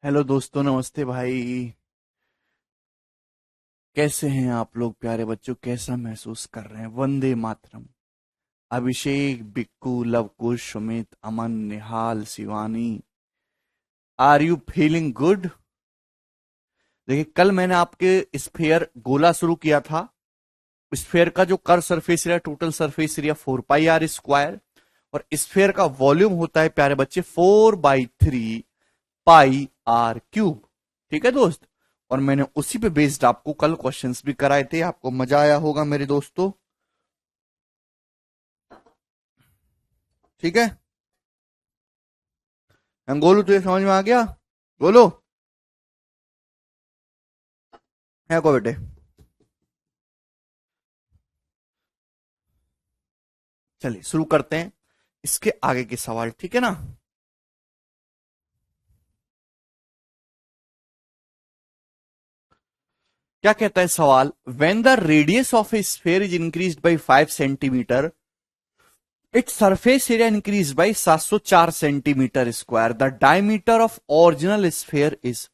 Hello दोस्तों, नमस्ते भाई। कैसे हैं आप लोग प्यारे बच्चों? कैसा महसूस कर रहे हैं? वंदे मातरम। Abhishek, Bikku, Lavkush, Sumit, Aman, Nihal, Shivani, are you feeling good? देखिए, कल मैंने आपके स्फेयर गोला शुरू किया था। स्फेयर का जो curve surface area, total surface area 4 पाई r स्क्वायर, और स्फेयर का वॉल्यूम होता है प्यारे बच्चे 4/3 पाई r क्यूब। ठीक है दोस्त। और मैंने उसी पे बेस्ड आपको कल क्वेश्चंस भी कराए थे। आपको मजा आया होगा मेरे दोस्तों। ठीक है। गोलू, तुझे समझ में आ गया? गोलू है को बेटे? चलिए शुरू करते हैं इसके आगे के सवाल। ठीक है ना? क्या कहता है सवाल? When the radius of A sphere is increased bye 5 centimetre, its surface area increase by 704 centimetre square, the diameter of original sphere is.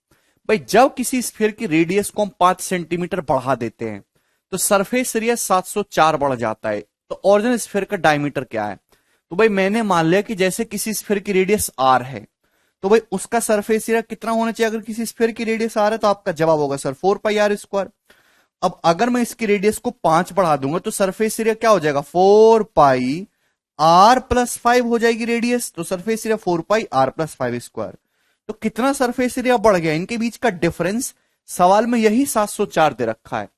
भाई, जब किसी स्फेयर की रेडियस को हम 5 सेंटीमीटर बढ़ा देते हैं तो सरफेस एरिया 704 बढ़ जाता है। तो ओरिजिनल स्फेयर का डायमीटर क्या है? तो भाई, मैंने मान लिया कि जैसे किसी स्फेयर की रेडियस आर है, तो भाई उसका सरफेस एरिया कितना होना चाहिए? अगर किसी स्फेयर की रेडियस आर है तो आपका जवाब होगा सर 4 पाई r स्क्वायर। अब अगर मैं इसकी रेडियस को 5 बढ़ा दूंगा तो सरफेस एरिया क्या हो जाएगा? 4 पाई r+5 हो जाएगी रेडियस। तो सरफेस एरिया 4 पाई r+5 स्क्वायर। तो कितना सरफेस एरिया बढ़ गया? इनके बीच का डिफरेंस सवाल में यही 704 दे रखा है।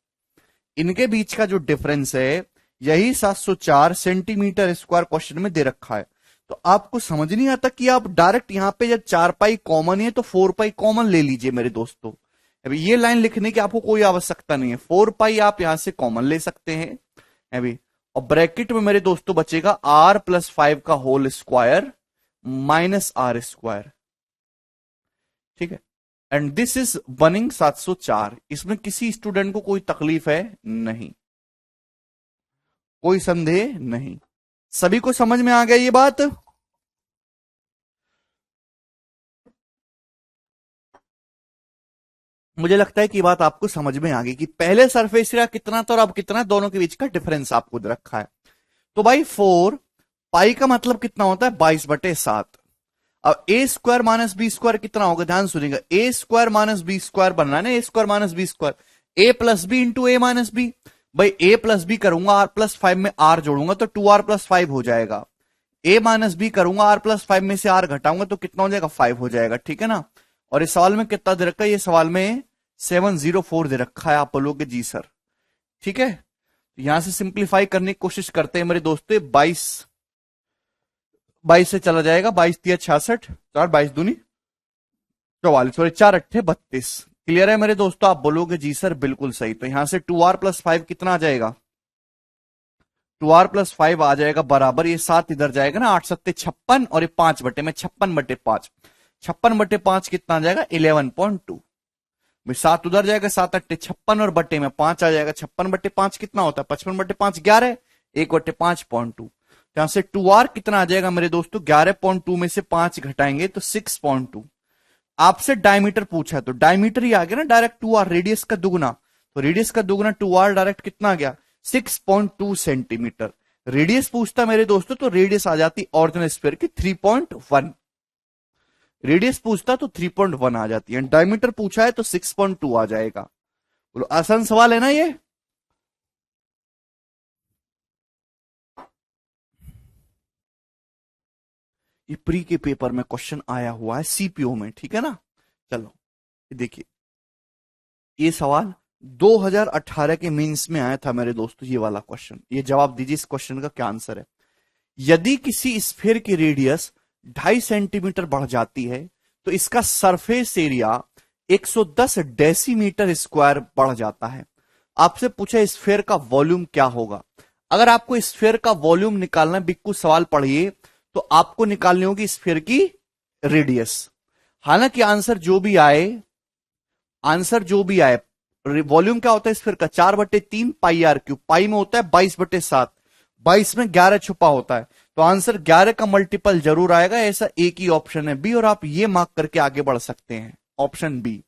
इनके बीच का जो डिफरेंस है यही 704 सेंटीमीटर स्क्वायर क्वेश्चन में दे रखा है। तो आपको समझ नहीं आता कि आप डायरेक्ट यहां पे जब 4 पाई कॉमन है तो 4 पाई कॉमन ले लीजिए मेरे दोस्तों। अभी ये लाइन लिखने की आपको कोई आवश्यकता नहीं है। 4 पाई आप यहां से कॉमन ले सकते हैं अभी। और ब्रैकेट में मेरे दोस्तों बचेगा r+5 का whole square minus r square. ठीक है। एंड दिस इज बनिंग 704। इसमें किसी स्टूडेंट को कोई तकलीफ है नहीं, कोई संदेह नहीं। सभी को समझ में आ गया ये बात? मुझे लगता है कि बात आपको समझ में आ गई कि पहले सरफेस एरिया कितना था और अब कितना, दोनों के बीच का डिफरेंस आपको दे रखा है। तो भाई 4 पाई का मतलब कितना होता है? 22/7। अब a² - b² कितना होगा? ध्यान सुनिएगा, a² - b² बनना है ना, a² - b², a+b × a-b। भाई a+b करूंगा, r+5 में r जोड़ूंगा तो 2r+5 हो जाएगा। a-b करूंगा, r+5 में से r घटाऊंगा तो कितना हो जाएगा? 5 हो जाएगा। ठीक है ना? और इस सवाल में कितना दे रखा है? ये सवाल में 704 दे रखा है। आप बोलोगे जी सर। ठीक है। यहां से सिंप्लीफाई करने की कोशिश करते हैं मेरे दोस्तों। 22 से चला जाएगा। 22×3 = 66, 4 22 दूनी 44, सॉरी 4 8 32। क्लियर है मेरे दोस्तों? आप बोलोगे जी सर बिल्कुल सही। तो यहां से 2r+5 कितना आ जाएगा? 2r+5 आ जाएगा बराबर, ये 7 इधर जाएगा ना, 8×7 = 56, और ये 5/56/5। 56/5 कितना आ जाएगा? 11.2। 7 उधर जाएगा, 7 8 56, और बट्टे में 5 आ जाएगा। 56/5 कितना होता है? 55/5 11, 1/5.2। यहां से 2r कितना आ जाएगा मेरे दोस्तों? 11.2 में से 5 घटाएंगे तो 6.2। आपसे डायमीटर पूछा तो डायमीटर ही आ गया ना डायरेक्ट। 2r रेडियस का दुगुना, तो रेडियस का दुगुना 2r डायरेक्ट कितना आ गया? 6.2 सेंटीमीटर। रेडियस पूछता मेरे दोस्तों तो रेडियस आ जाती ओरिजिनल स्फीयर की 3.1। रेडियस पूछता तो 3.1 आ जाती है। डायमीटर पूछा है तो 6.2 आ जाएगा। बोलो आसान सवाल है ना ये? ये प्री के पेपर में क्वेश्चन आया हुआ है सीपीओ में। ठीक है ना? चलो देखिए, ये सवाल 2018 के मेंस में आया था मेरे दोस्तों। ये वाला क्वेश्चन, ये जवाब दीजिए इस क्वेश्चन का क्या आंसर है। यदि किसी स्फीयर की रेडियस 2.5 सेंटीमीटर बढ़ जाती है तो इसका सरफेस एरिया 110 डेसीमीटर स्क्वायर बढ़ जाता है। आपसे पूछा स्फीयर का वॉल्यूम क्या होगा। अगर आपको स्फीयर का वॉल्यूम निकालना, बिक्कू सवाल पढ़िए, तो आपको निकालनी होगी स्फीयर की रेडियस। हालांकि आंसर जो भी आए, वॉल्यूम क्या होता है स्फीयर का? 4/3 पाई r क्यूब। पाई में होता है 22/7, 22 में 11 छुपा होता है, तो आंसर 11 का मल्टीपल जरूर आएगा। ऐसा एक ही ऑप्शन है बी, और आप ये मार्क करके आगे बढ़ सकते हैं। Option B.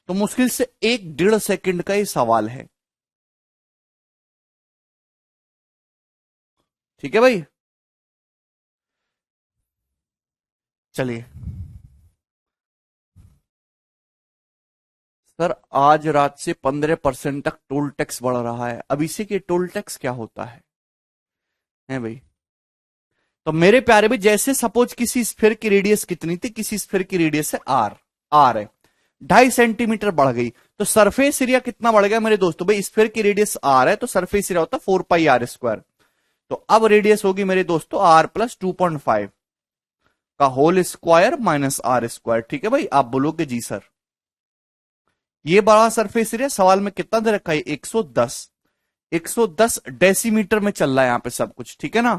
तो मुश्किल से 1-1.5 सेकंड का ये सवाल है। ठीक है भाई, चलिए। सर आज रात से 15% तक टोल टैक्स बढ़ रहा है, अब इसी के टोल टैक्स क्या होता है भाई? तो मेरे प्यारे भाई, जैसे सपोज किसी स्फीयर की रेडियस कितनी थी, किसी स्फीयर की रेडियस है आर है, 2.5 सेंटीमीटर बढ़ गई, तो सरफेस एरिया कितना बढ़ गया मेरे दोस्तों? भाई स्फीयर की रेडियस आर है तो सरफेस एरिया होता है 4πr²। तो अब रेडियस होगी मेरे दोस्तों आर प्लस 2.5 का whole square minus R square. ठीक है भाई, आप बोलोगे जी सर। ये बड़ा सरफेस एरिया सवाल में कितना दे रखा है? 110 डेसीमीटर में चल रहा है यहां पे सब कुछ। ठीक है ना?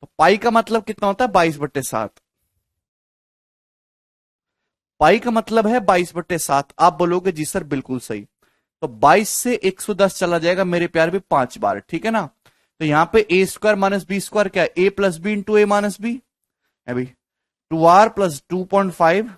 तो पाई का मतलब कितना होता है? 22/7। पाई का मतलब है 22/7। आप बोलोगे जी सर बिल्कुल सही। तो 22 से 110 चला जाएगा मेरे प्यार भी 5 बार। ठीक है ना? तो यहां पे ए स्क्वायर माइनस बी स्क्वायर क्या है? ए प्लस बी इंटू ए माइनस बी है भाई। 2r प्लस 2.5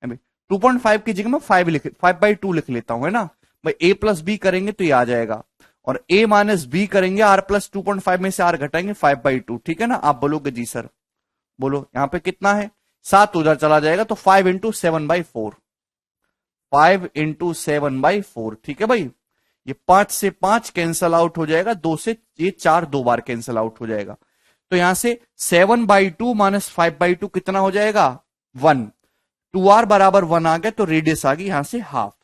है भाई। 2.5 की जगह मैं 5/2 लिख लेता हूं, है ना भाई। ए प्लस बी करेंगे तो ये आ जाएगा, और ए माइनस बी करेंगे, आर प्लस 2.5 में से आर घटाएंगे 5/2। ठीक है ना? आप बोलोगे जी सर। बोलो यहां पे कितना है? 7 उधर चला जाएगा तो 5 इंटू 7/4। 5 इंटू 7/4। ठीक है भाई। ये 5 से 5 कैंसल आउट हो जाएगा, 2 से ये 4 2 बार कैंसल आउट हो जाएगा। तो यहां से 7/2 माइनस 5/2 कितना हो जाएगा? 1। 2r बराबर 1 आ गया, तो रेडियस आ गई यहां से हाफ।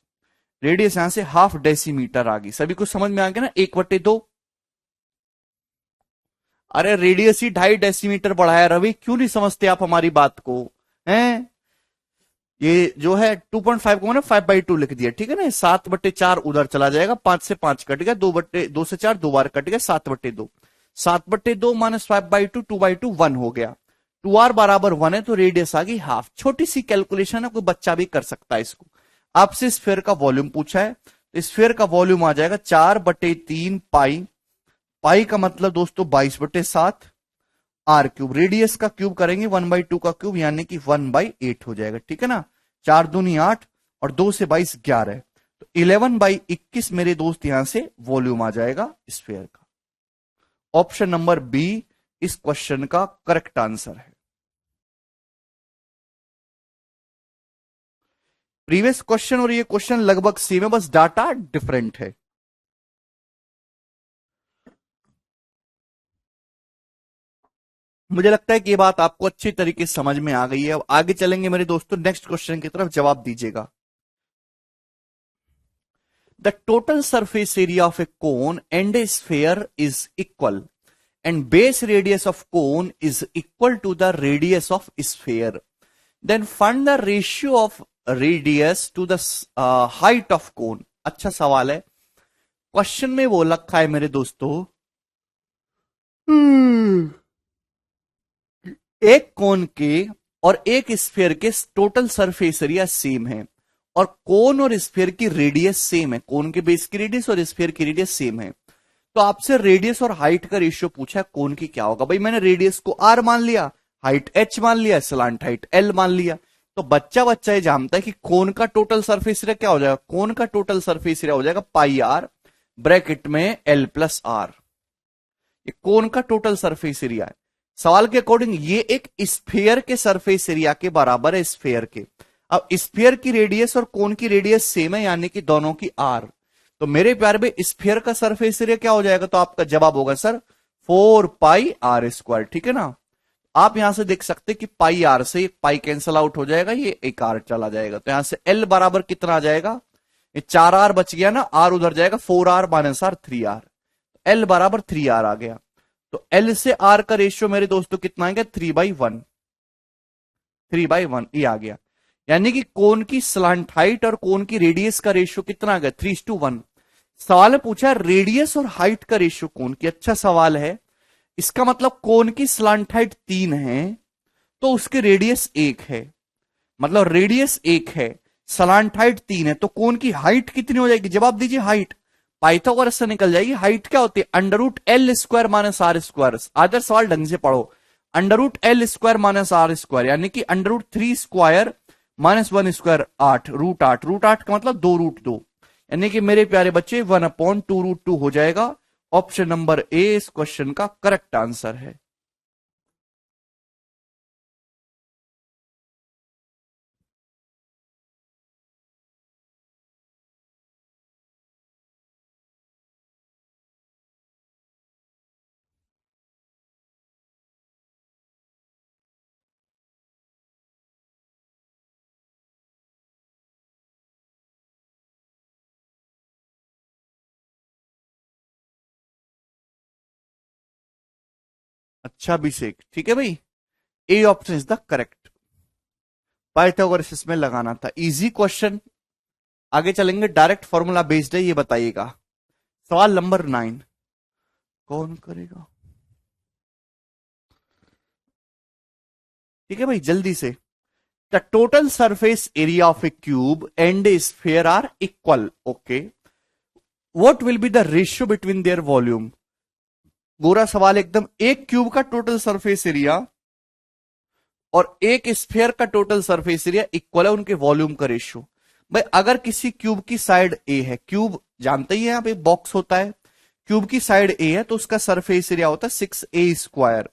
रेडियस यहां से हाफ डेसीमीटर आ गई। सभी को समझ में आ गया ना? 1/2। अरे रेडियस ही 2.5 डेसीमीटर बढ़ाया रवि, क्यों नहीं समझते आप हमारी बात को? हैं? ये जो है 2.5 को मैंने 5/2 लिख दिया। ठीक है ना? 7/4 उधर चला जाएगा, 5 से 5 कट गया, 2 से 4 2 बार कट गया, 7/2। 7/2 माइनस 5/2 2/2 1 हो गया। 2r बराबर 1 है तो रेडियस आ गई हाफ। छोटी सी कैलकुलेशन है, कोई बच्चा भी कर सकता है इसको। आपसे स्फीयर का वॉल्यूम पूछा है, तो स्फीयर का वॉल्यूम आ जाएगा 4/3 पाई। पाई का मतलब दोस्तों 22/7 r³। रेडियस का क्यूब करेंगे 1/2 का क्यूब, यानी कि 1/8 हो जाएगा। ठीक है ना? 4 दूनी 8 और 2 से 22 11, तो 11/21 मेरे दोस्त यहां से वॉल्यूम आ जाएगा स्फीयर का। ऑप्शन नंबर बी इस क्वेश्चन का करेक्ट आंसर है। प्रीवियस क्वेश्चन और ये क्वेश्चन लगभग सेम है, बस डाटा डिफरेंट है। मुझे लगता है कि ये बात आपको अच्छी तरीके से समझ में आ गई है। अब आगे चलेंगे मेरे दोस्तों, नेक्स्ट क्वेश्चन की तरफ जवाब दीजिएगा। The total surface area of A cone and a sphere is equal and base radius of cone is equal to the radius of sphere, then find the ratio of radius to the height of cone। अच्छा सवाल है। Question में वो रखा है मेरे दोस्तों, एक कोन के और एक स्फीयर के टोटल सरफेस एरिया सेम है, और कोन और स्फीयर की रेडियस सेम है। कोन के बेस की रेडियस और स्फीयर की रेडियस सेम है। तो आपसे रेडियस और हाइट का रेशियो पूछा है, कोन की क्या होगा? भाई मैंने रेडियस को r मान लिया, हाइट h मान लिया, स्लांट हाइट l मान लिया। तो बच्चा बच्चा ये जानता है कि कोन का टोटल सरफेस एरिया क्या हो जाएगा? कोन का टोटल सरफेस एरिया हो जाएगा πr ब्रैकेट में l प्लस r। ये कोन का टोटल सरफेस एरिया है। सवाल के अकॉर्डिंग ये एक स्फीयर के सरफेस एरिया के बराबर है, स्फीयर के। अब स्फीयर की रेडियस और कोन की रेडियस सेम है, यानी कि दोनों की r। तो मेरे प्यार में स्फीयर का सरफेस एरिया क्या हो जाएगा? तो आपका जवाब होगा सर 4πr²। ठीक है ना? आप यहां से देख सकते कि पाई आर से पाई कैंसल आउट हो जाएगा, ये एक आर चला जाएगा। तो यहां से एल बराबर कितना आ जाएगा? ये 4r बच गया ना, आर उधर जाएगा, 4r minus are 3r। L बराबर 3r आ गया। तो एल से आर का रेशियो मेरे दोस्तों कितना आ गया? 3/1। 3/1 ये आ गया। यानी कि कोन की स्लांट हाइट और कोन की रेडियस का रेशियो कितना आ गया? 3:1। सवाल में पूछा रेडियस और हाइट का रेशियो कोन की। अच्छा सवाल है। इसका मतलब कोन की स्लांट हाइट 3 है तो उसके रेडियस 1 है, मतलब रेडियस 1 है, स्लांट हाइट 3 है, तो कोन की हाइट कितनी हो जाएगी? जवाब दीजिए। हाइट पाइथागोरस से निकल जाएगी। हाइट क्या होती है? √L² minus r²। आदर सवाल ढंग से पढ़ो। √L² माइनस r², यानी कि √3² -1² 8, √8, √8 का मतलब 2√2, यानी कि मेरे प्यारे बच्चे 1/2√2 हो जाएगा। ऑप्शन नंबर ए इस क्वेश्चन का करेक्ट आंसर है। अच्छा अभिषेक, ठीक है भाई, A option is the correct. Pythagoras इसमें लगाना था, इजी क्वेश्चन। आगे चलेंगे, डायरेक्ट फॉर्मूला बेस्ड है, ये बताइएगा। सवाल नंबर 9 कौन करेगा? ठीक है भाई, जल्दी से। The total surface area of a cube and a sphere are equal, okay, what will be the ratio between their volume? गोरा सवाल एकदम। एक क्यूब का टोटल सरफेस एरिया और एक स्फीयर का टोटल सरफेस एरिया इक्वल है, उनके वॉल्यूम का रेशियो। भाई अगर किसी क्यूब की साइड ए है, क्यूब जानते ही हैं आप, एक बॉक्स होता है, क्यूब की साइड ए है तो उसका सरफेस एरिया होता है 6a²।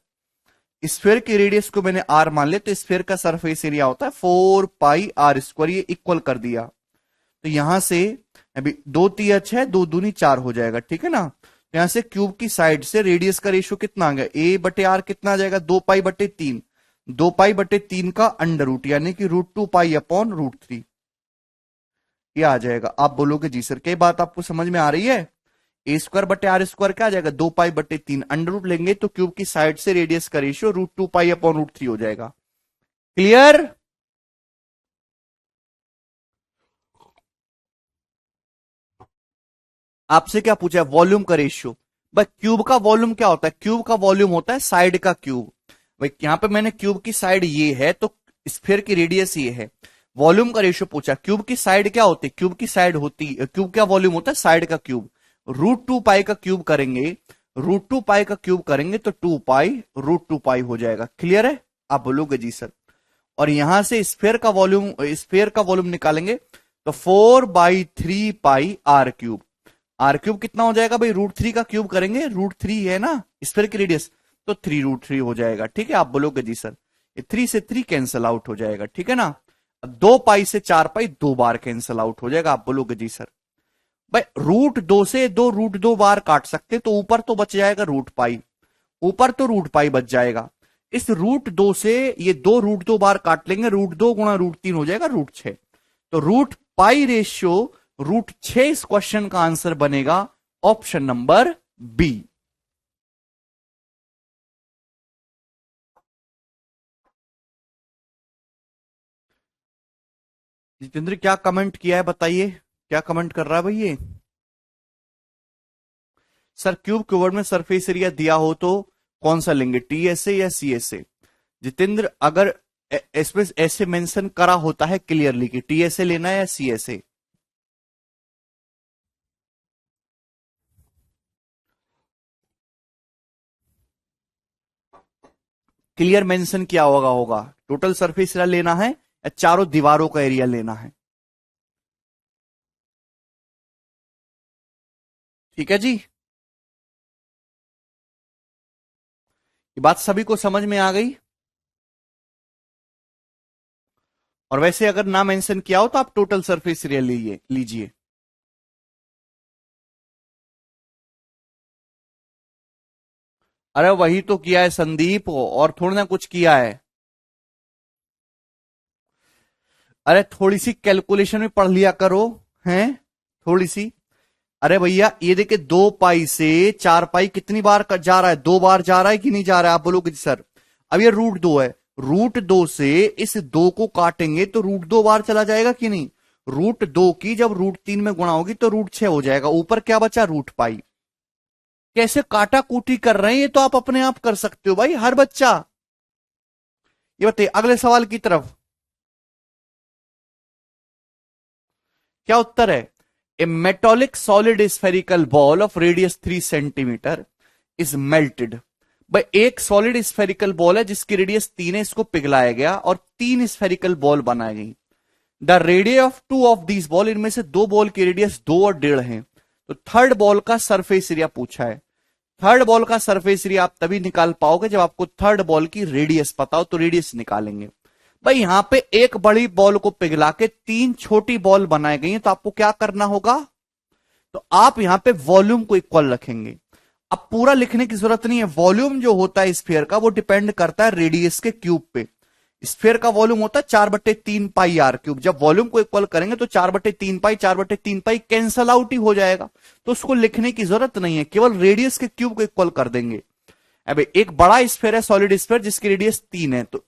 स्फीयर की रेडियस को मैंने r मान लिया, तो स्फीयर का सरफेस एरिया होता है 4πr²। ये इक्वल कर दिया, तो यहां से अभी 2 3 6, 2 दूनी 4 हो जाएगा, ठीक है ना। तो यहां से क्यूब की साइड से रेडियस का रेशियो कितना आ गया, a/r कितना आ जाएगा, 2π/3, 2π/3 का अंडर रूट, यानी कि √2π/√3 ये आ जाएगा। आप बोलोगे जी सर क्या बात आपको समझ में आ रही है? a²/r² क्या आ जाएगा, 2π/3, अंडर रूट लेंगे तो क्यूब की साइड से रेडियस का रेशियो √2π/√3 हो जाएगा। क्लियर? आपसे क्या पूछा है, वॉल्यूम का रेशियो। भाई क्यूब का वॉल्यूम क्या होता है, क्यूब का वॉल्यूम होता है साइड का क्यूब। भाई यहां पे मैंने क्यूब की साइड ये है तो स्फीयर की रेडियस ये है, वॉल्यूम का रेशियो पूछा। क्यूब की साइड क्या होती है, क्यूब की साइड होती, क्यूब का वॉल्यूम होता है साइड का क्यूब। √2π का क्यूब करेंगे, √2π का क्यूब करेंगे तो 2π√2π हो जाएगा। क्लियर है? आप बोलोगे जी सर। और यहां से स्फीयर का वॉल्यूम निकालेंगे तो 4/3πr³। r³ कितना हो जाएगा भाई, √3 का क्यूब करेंगे, √3 है ना स्फीयर की रेडियस, तो 3√3 हो जाएगा। ठीक है, आप बोलोगे जी सर। 3 से 3 कैंसल आउट हो जाएगा, ठीक है ना। 2π से 4π 2 बार कैंसल आउट हो जाएगा, आप बोलोगे जी सर। भाई √2 से 2 √2 बार काट सकते, तो ऊपर तो बच जाएगा √π, ऊपर तो √π बच जाएगा। इस √2 से ये 2 √2 बार काट लेंगे, √2 गुणा √3 हो जाएगा √6, तो √π रेशियो √6 इस क्वेश्चन का आंसर बनेगा, ऑप्शन नंबर बी। जितेंद्र क्या कमेंट किया है बताइए, क्या कमेंट कर रहा है भाई ये? सर क्यूब के वर्ड में सरफेस एरिया दिया हो तो कौन सा लेंगे, TSA या CSA? जितेंद्र अगर इसमें ऐसे मेंशन करा होता है क्लियरली कि TSA लेना है या CSA, क्लियर मेंशन किया होगा टोटल सरफेस एरिया लेना है या चारों दीवारों का एरिया लेना है। ठीक है जी, ये बात सभी को समझ में आ गई। और वैसे अगर ना मेंशन किया हो तो आप टोटल सरफेस एरिया लीजिए। अरे वही तो किया है संदीप, और थोड़ा ना कुछ किया है। अरे थोड़ी सी कैलकुलेशन में पढ़ लिया करो, हैं थोड़ी सी। अरे भैया ये देखिए 2π से 4π कितनी बार जा रहा है, 2 बार जा रहा है कि नहीं जा रहा है, आप बोलोगे सर। अब ये √2 है, √2 से इस 2 को काटेंगे तो √2 बार चला जाएगा कि नहीं। √2 की जब √3 में गुणा होगी तो √6 हो जाएगा, ऊपर क्या बचा √π। कैसे काटा कूटी कर रहे हैं, ये तो आप अपने आप कर सकते हो भाई, हर बच्चा। ये बताइए अगले सवाल की तरफ क्या उत्तर है। A metallic solid spherical ball of radius 3 centimetre is melted. भाई एक सॉलिड स्फेरिकल बॉल है जिसकी रेडियस 3 है, इसको पिघलाया गया और 3 स्फेरिकल बॉल बनाई गई। The radius of two of this ball, इनमें से दो बॉल की रेडियस 2 और 1.5 है। तो थर्ड बॉल का सरफेस एरिया पूछा है। थर्ड बॉल का सरफेस एरिया आप तभी निकाल पाओगे जब आपको थर्ड बॉल की रेडियस पता हो, तो रेडियस निकालेंगे। भाई यहां पे एक बड़ी बॉल को पिघला के 3 छोटी बॉल बनाई गई है, तो आपको क्या करना होगा, तो आप यहां पे वॉल्यूम को इक्वल रखेंगे। अब पूरा लिखने की जरूरत नहीं है, वॉल्यूम जो होता है स्फीयर का वो डिपेंड करता है रेडियस के क्यूब पे। स्फीयर का वॉल्यूम होता है 4/3 पाई आर क्यूब। जब वॉल्यूम को इक्वल करेंगे तो 4/3 पाई 4/3 पाई कैंसल आउट ही हो जाएगा, तो उसको लिखने की जरूरत नहीं है, केवल रेडियस के क्यूब को इक्वल कर देंगे। अब एक बड़ा स्फीयर है, सॉलिड स्फीयर, जिसकी रेडियस 3 है, तो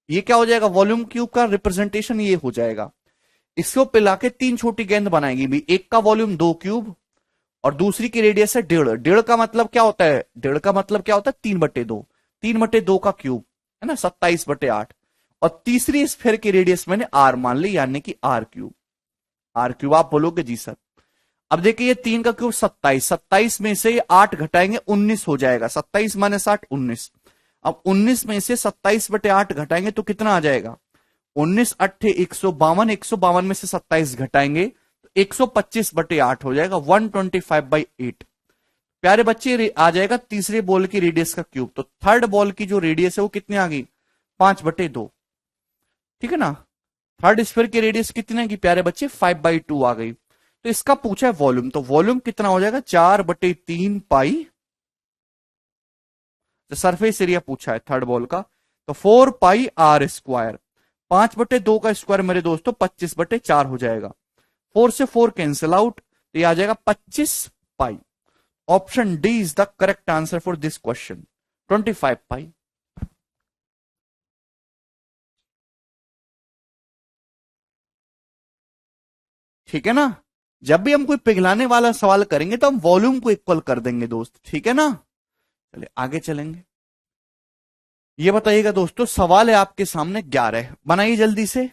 ये क्या हो जाएगा, वॉल्यूम क्यूब का रिप्रेजेंटेशन ये हो जाएगा। इसको पिला के 3 छोटी गेंद बनाएगी भी, एक का वॉल्यूम 2 क्यूब और दूसरी की रेडियस है 1.5। 1.5 का मतलब क्या होता है, 1.5 का मतलब क्या होता है, 3/2। 3/2 का क्यूब है ना, 27/8। और तीसरी स्फीयर की रेडियस मैंने आर मान ली, यानी कि आर क्यूब। आर क्यूब आप बोलोगे जी सर। अब देखिए ये 3 का क्यूब 27, 27 में से 8 घटाएंगे 19 हो जाएगा, 27 माइनस 8 19। अब 19 में से 27/8 घटाएंगे तो कितना आ जाएगा, 19 अट्ठे 152, 152 में से 27 घटाएंगे तो 125/8 हो जाएगा, 125/8। प्यारे बच्चे आ जाएगा तीसरे बॉल की रेडियस का क्यूब। तो थर्ड बॉल की जो रेडियस है वो कितनी आ गई, 5/2। ठीक है ना, थर्ड स्फीयर की रेडियस कितने की प्यारे बच्चे, 5/2 आ गई। तो इसका पूछा है वॉल्यूम, तो वॉल्यूम कितना हो जाएगा, 4/3 पाई, तो सरफेस एरिया पूछा है थर्ड बॉल का, तो 4 पाई r²। 5/2 का स्क्वायर मेरे दोस्तों 25/4 हो जाएगा। 4 से 4 कैंसिल आउट, तो ये आ जाएगा 25 pi. Option D is the correct answer for this question, 25 pi. ठीक है ना, जब भी हम कोई पिघलाने वाला सवाल करेंगे तो हम वॉल्यूम को इक्वल कर देंगे दोस्त, ठीक है ना। चलिए आगे चलेंगे। ये बताइएगा दोस्तों, सवाल है आपके सामने 11, बनाइए जल्दी से।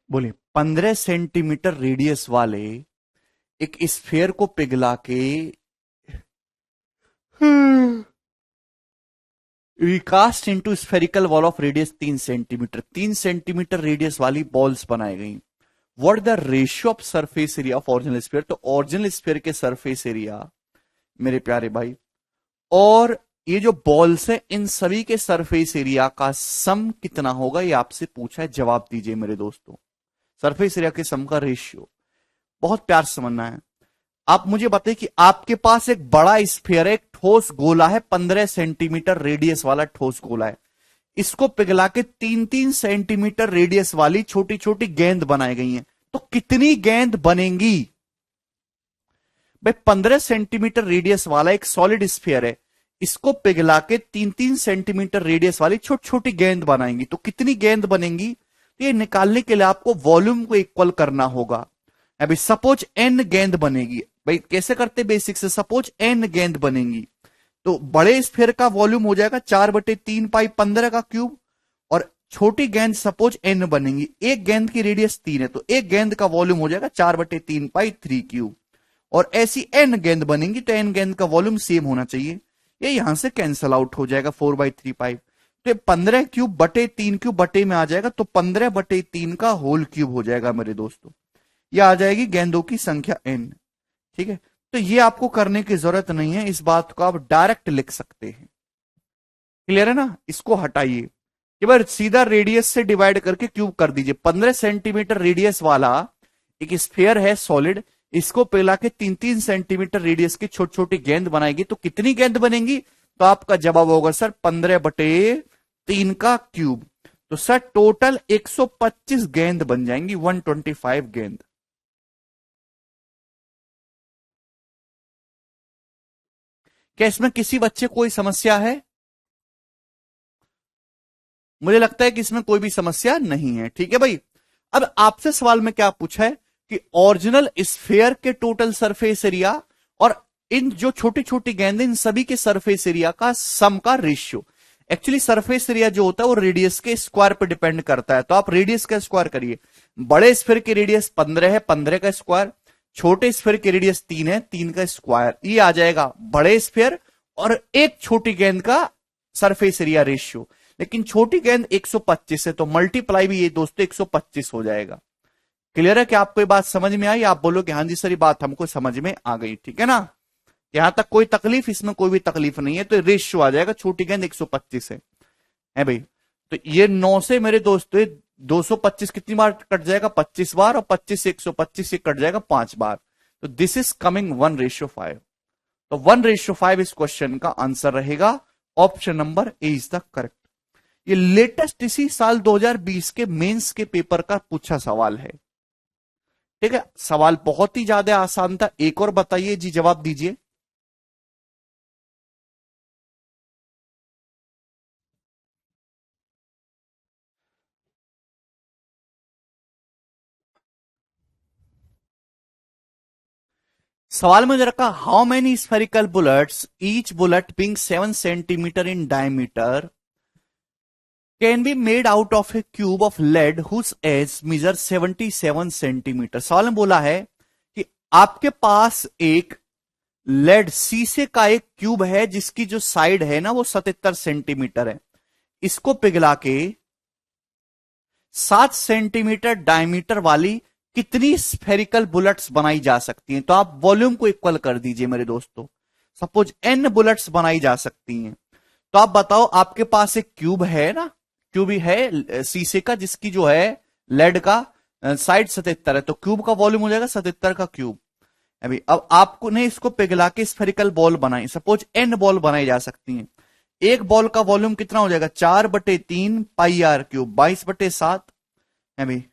बोलिए, 15 सेंटीमीटर रेडियस वाले एक स्फीयर को पिघला के recast into spherical wall of radius 3 centimetre, 3 centimetre radius वाली बॉल्स बनाई गई। What the ratio of surface area of original sphere. तो ओरिजिनल स्फीयर के सरफेस एरिया मेरे प्यारे भाई और ये जो बॉल्स है इन सभी के सरफेस एरिया का सम कितना होगा, ये आपसे पूछा है, जवाब दीजिए मेरे दोस्तों। सरफेस एरिया के सम का रेशियो बहुत प्यार से समझना है। आप मुझे बताइए कि आपके पास एक बड़ा स्फीयर है, एक ठोस गोला है, 15 सेंटीमीटर रेडियस वाला ठोस गोला है। इसको पिघला के 3-3 सेंटीमीटर रेडियस वाली छोटी छोटी गेंद बनाई गई हैं। तो कितनी गेंद बनेंगी भाई? 15 सेंटीमीटर रेडियस वाला एक सॉलिड स्फीयर है, इसको पिघला के 3-3 सेंटीमीटर रेडियस वाली छोटी छोटी गेंद बनाएंगी। तो कितनी गेंद बनेंगी? ये निकालने के लिए आपको वॉल्यूम को इक्वल करना होगा। अभी सपोज n गेंद बनेगी, भाई कैसे करते बेसिक से, सपोज n गेंद बनेंगी तो बड़े स्फीयर का वॉल्यूम हो जाएगा 4/3 पाई 15 का क्यूब, और छोटी गेंद सपोज n बनेंगी, एक गेंद की रेडियस 3 है तो एक गेंद का वॉल्यूम हो जाएगा 4/3 पाई 3 क्यूब, और ऐसी n गेंद बनेंगी तो n गेंद का वॉल्यूम सेम होना चाहिए। ये यहां से कैंसल आउट हो जाएगा 4/3 पाई, तो 15 क्यूब बटे 3 क्यूब बटे में आ जाएगा, तो 15/3 का होल क्यूब हो जाएगा मेरे दोस्तों। यह आ जाएगी गेंदों की संख्या n। ठीक है, तो ये आपको करने की जरूरत नहीं है, इस बात को आप डायरेक्ट लिख सकते हैं। क्लियर है ना? इसको हटाइए, एक बार सीधा रेडियस से डिवाइड करके क्यूब कर दीजिए। 15 सेंटीमीटर रेडियस वाला एक स्फीयर है सॉलिड, इसको पिघला के 3-3 सेंटीमीटर रेडियस की छोटी छोटी गेंद बनाएगी तो कितनी गेंद बनेंगी? तो आपका जवाब होगा सर 15/3 का क्यूब। तो सर टोटल 125 गेंद बन जाएंगी, 125 गेंद। क्या इसमें किसी बच्चे कोई समस्या है? मुझे लगता है कि इसमें कोई भी समस्या नहीं है। ठीक है भाई, अब आपसे सवाल में क्या पूछा है कि ओरिजिनल स्फीयर के टोटल सरफेस एरिया और इन जो छोटी छोटी गेंदें इन सभी के सरफेस एरिया का सम का रेशियो। एक्चुअली सरफेस एरिया जो होता है वो रेडियस के स्क्वायर पर डिपेंड करता है, तो आप रेडियस का स्क्वायर करिए। बड़े स्फीयर की रेडियस 15 है, 15 का स्क्वायर, छोटे स्फीयर की रेडियस 3 है, 3 का स्क्वायर, ये आ जाएगा बड़े स्फीयर और एक छोटी गेंद का सरफेस एरिया रेशियो। लेकिन छोटी गेंद 125 है तो मल्टीप्लाई भी ये दोस्तों 125 हो जाएगा। क्लियर है कि आपको ये बात समझ में आई? आप बोलो कि हाँ जी सर ये बात हमको समझ में आ गई। ठीक है ना, यहां तक कोई तकलीफ, इसमें कोई भी तकलीफ नहीं है। तो रेशियो आ जाएगा, छोटी गेंद 125 है भाई। तो ये 9 से मेरे दोस्तों 225 कितनी बार कट जाएगा? 25 बार, और 25 से 125 से कट जाएगा 5 बार। तो दिस इज कमिंग 1:5। तो 1:5 इस क्वेश्चन का आंसर रहेगा। Option number A is the correct. ये लेटेस्ट इसी साल 2020 के मेंस के पेपर का पूछा सवाल है। ठीक है, सवाल बहुत ही ज्यादा आसान था। एक और बताइए जी, जवाब दीजिए। सवाल में रखा how many spherical bullets each bullet being 7 centimetre in diameter can be made out of a cube of lead whose edge measure 77 centimetre. सवाल में बोला है कि आपके पास एक लेड शीशे का एक क्यूब है जिसकी जो साइड है ना वो 77 सेंटीमीटर है, इसको पिघला के 7 सेंटीमीटर डायमीटर वाली कितनी स्फेरिकल बुलेट्स बनाई जा सकती हैं? तो आप वॉल्यूम को इक्वल कर दीजिए मेरे दोस्तों। सपोज n बुलेट्स बनाई जा सकती हैं, तो आप बताओ आपके पास एक क्यूब है ना, क्यूब ही है शीशे का जिसकी जो है लेड का साइड 77 है, तो क्यूब का वॉल्यूम हो जाएगा 77 का क्यूब। अभी अब आपको ने इसको पिघला के स्फेरिकल बॉल बनाई, सपोज n बॉल बनाई जा सकती हैं। एक बॉल का वॉल्यूम कितना हो जाएगा? 4/3 पाई आर क्यूब, 22/7 अभी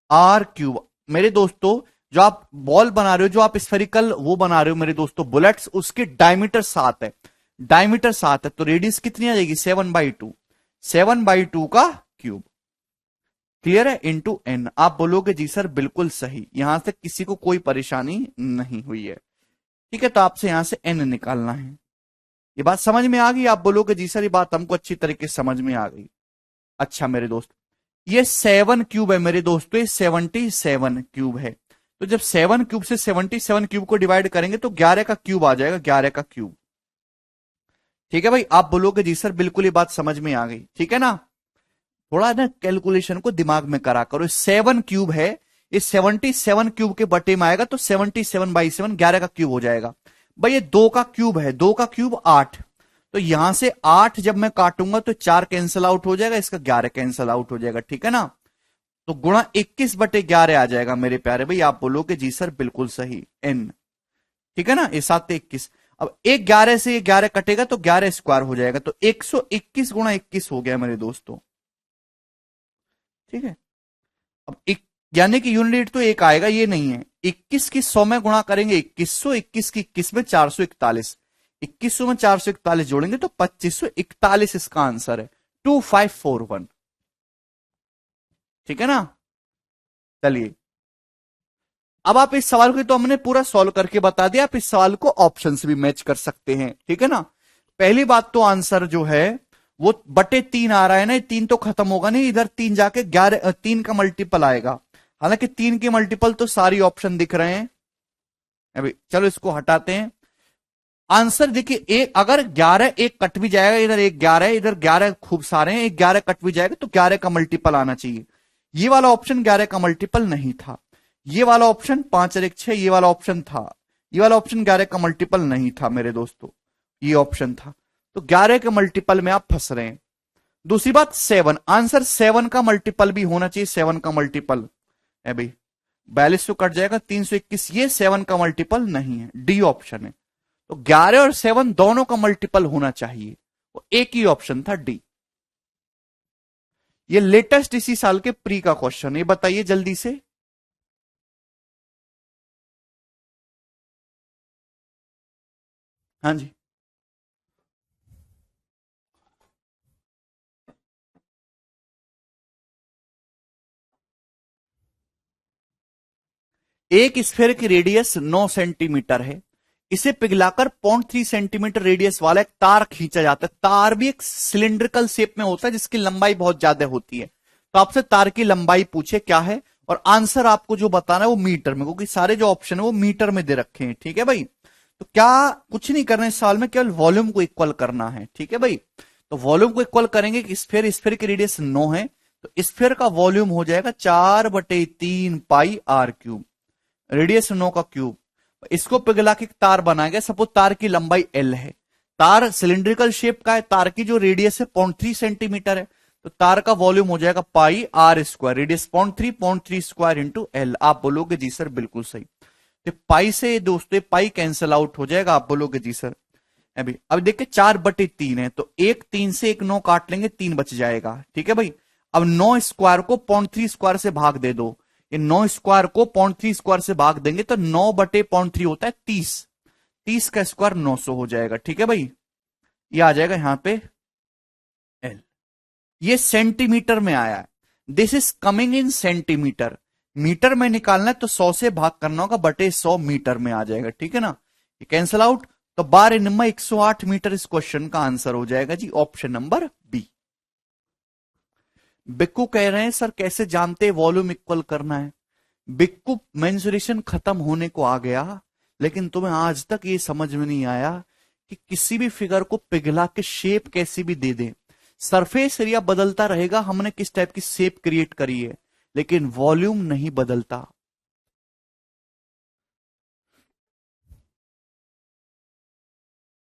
आर क्यूब। मेरे दोस्तों जो आप बॉल बना रहे हो, जो आप स्फेरिकल वो बना रहे हो मेरे दोस्तों बुलेट्स, उसके डायमीटर 7 है, डायमीटर 7 है तो रेडियस कितनी आ जाएगी? 7/2, 7/2 का क्यूब। क्लियर है? Into n। आप बोलोगे जी सर बिल्कुल सही, यहां से किसी को कोई परेशानी नहीं हुई है। ठीक है, तो आपसे यहां से n निकालना है। ये बात समझ में आ गई? आप बोलोगे जी सर ये बात हमको अच्छी तरीके से समझ में आ गई। अच्छा मेरे दोस्त, ये 7 क्यूब है मेरे दोस्तों, ये 77 क्यूब है। तो जब 7 क्यूब से 77 क्यूब को डिवाइड करेंगे तो 11 का क्यूब आ जाएगा, 11 का क्यूब। ठीक है भाई, आप बोलोगे जी सर बिल्कुल ये बात समझ में आ गई। ठीक है ना, थोड़ा ना कैलकुलेशन को दिमाग में करा करो। 7 क्यूब है, ये 77 क्यूब के बटे में आएगा, तो 77/7 11 का क्यूब हो जाएगा। भाई ये 2 का क्यूब है, 2 का क्यूब 8, तो यहां से 8 जब मैं काटूंगा तो 4 कैंसिल आउट हो जाएगा, इसका 11 कैंसिल आउट हो जाएगा, ठीक है ना। तो गुणा 21/11 आ जाएगा मेरे प्यारे भाई। आप बोलोगे जी सर बिल्कुल सही, n, ठीक है ना, ये 7 21। अब एक 11 से ये 11 कटेगा तो 11 स्क्वायर हो जाएगा, तो 121 गुणा 21 हो गया मेरे दोस्तों, ठीक है। अब यानी कि यूनिट तो एक आएगा, ये नहीं है। 21 की 100 में गुणा करेंगे 2100, 21 की 21 में 441, 2100 में 441 जोड़ेंगे तो 2541 इसका आंसर है, 2541, ठीक है ना। चलिए, अब आप इस सवाल को तो हमने पूरा सॉल्व करके बता दिया, आप इस सवाल को ऑप्शन से भी मैच कर सकते हैं, ठीक है ना। पहली बात तो आंसर जो है वो बटे 3 आ रहा है ना, 3 तो खत्म होगा नहीं, इधर 3 जाके 11 3 का मल्टीपल आएगा। हालांकि 3 के मल्टीपल तो सारी ऑप्शन दिख रहे हैं अभी, चलो इसको हटाते हैं। आंसर देखिए, एक अगर 11 एक कट भी जाएगा, इधर एक 11 है, इधर 11 खूब सारे हैं, एक 11 कट भी जाएगा तो 11 का मल्टीपल आना चाहिए। ये वाला ऑप्शन 11 का मल्टीपल नहीं था, ये वाला ऑप्शन 5 और 1 6 ये वाला ऑप्शन था, ये वाला ऑप्शन 11 का मल्टीपल नहीं था मेरे दोस्तों, ये ऑप्शन था, तो 11 के मल्टीपल में आप फंस रहे हैं। दूसरी बात 7, आंसर 7 का मल्टीपल भी होना चाहिए, 7 का मल्टीपल है भाई, 42 कट जाएगा 321, ये 7 का मल्टीपल नहीं है, डी ऑप्शन है। तो 11 और 7 दोनों का मल्टीपल होना चाहिए, वो एक ही ऑप्शन था, डी। ये लेटेस्ट इसी साल के प्री का क्वेश्चन, ये बताइए जल्दी से। हाँ जी, एक स्फेयर की रेडियस 9 सेंटीमीटर है, इसे पिघलाकर 0.3 सेंटीमीटर रेडियस वाला एक तार खींचा जाता है। तार भी एक सिलिंड्रिकल शेप में होता है जिसकी लंबाई बहुत ज्यादा होती है। तो आपसे तार की लंबाई पूछे क्या है, और आंसर आपको जो बताना है वो मीटर में, क्योंकि सारे जो ऑप्शन है वो मीटर में दे रखे हैं, ठीक है भाई। तो क्या कुछ नहीं करना इस साल में, केवल वॉल्यूम को इक्वल करना है, ठीक है भाई। तो वॉल्यूम को इक्वल करेंगे कि स्फेयर, स्फेयर की रेडियस 9 है, तो स्फेयर का वॉल्यूम हो जाएगा 4/3 पाई आर क्यूब, रेडियस 9 का क्यूब। इसको पिघला के तार बनाएंगे, सपोज तार की लंबाई एल है, तार सिलिंड्रिकल शेप का है, तार की जो रेडियस है 0.3 सेंटीमीटर है, तो तार का वॉल्यूम हो जाएगा pi R square, radius 0.3 square into L. आप बोलोगे जी सर बिल्कुल सही। तो पाई से दोस्तों पाई कैंसिल आउट हो जाएगा, आप बोलोगे जी सर। अभी अब देखिए 4/3 है, तो एक 3 से एक 9 काट लेंगे, 3 बच जाएगा, ठीक है भाई। अब 9 स्क्वायर को 0.3 स्क्वायर से भाग दे दो, ये 9 स्क्वायर को 0.3 स्क्वायर से भाग देंगे तो 9/0.3 होता है 30, 30 का स्क्वायर 900 हो जाएगा, ठीक है भाई। ये आ जाएगा यहां पे एल, ये सेंटीमीटर में आया है, this is coming in centimetre. Metre में निकालना है तो 100 से भाग करना होगा, बटे 100 मीटर में आ जाएगा, ठीक है ना। ये कैंसल आउट, तो 12 निम्मा 108 मीटर इस क्वेश्चन का आंसर हो जाएगा जी, ऑप्शन नंबर बी। बिक्कू कह रहे हैं सर कैसे जानते वॉल्यूम इक्वल करना है। बिक्कू मेंसुरेशन खत्म होने को आ गया, लेकिन तुम्हें आज तक ये समझ में नहीं आया कि किसी भी फिगर को पिघला के शेप कैसी भी दे दें, सरफेस एरिया बदलता रहेगा, हमने किस टाइप की शेप क्रिएट करी है, लेकिन वॉल्यूम नहीं बदलता।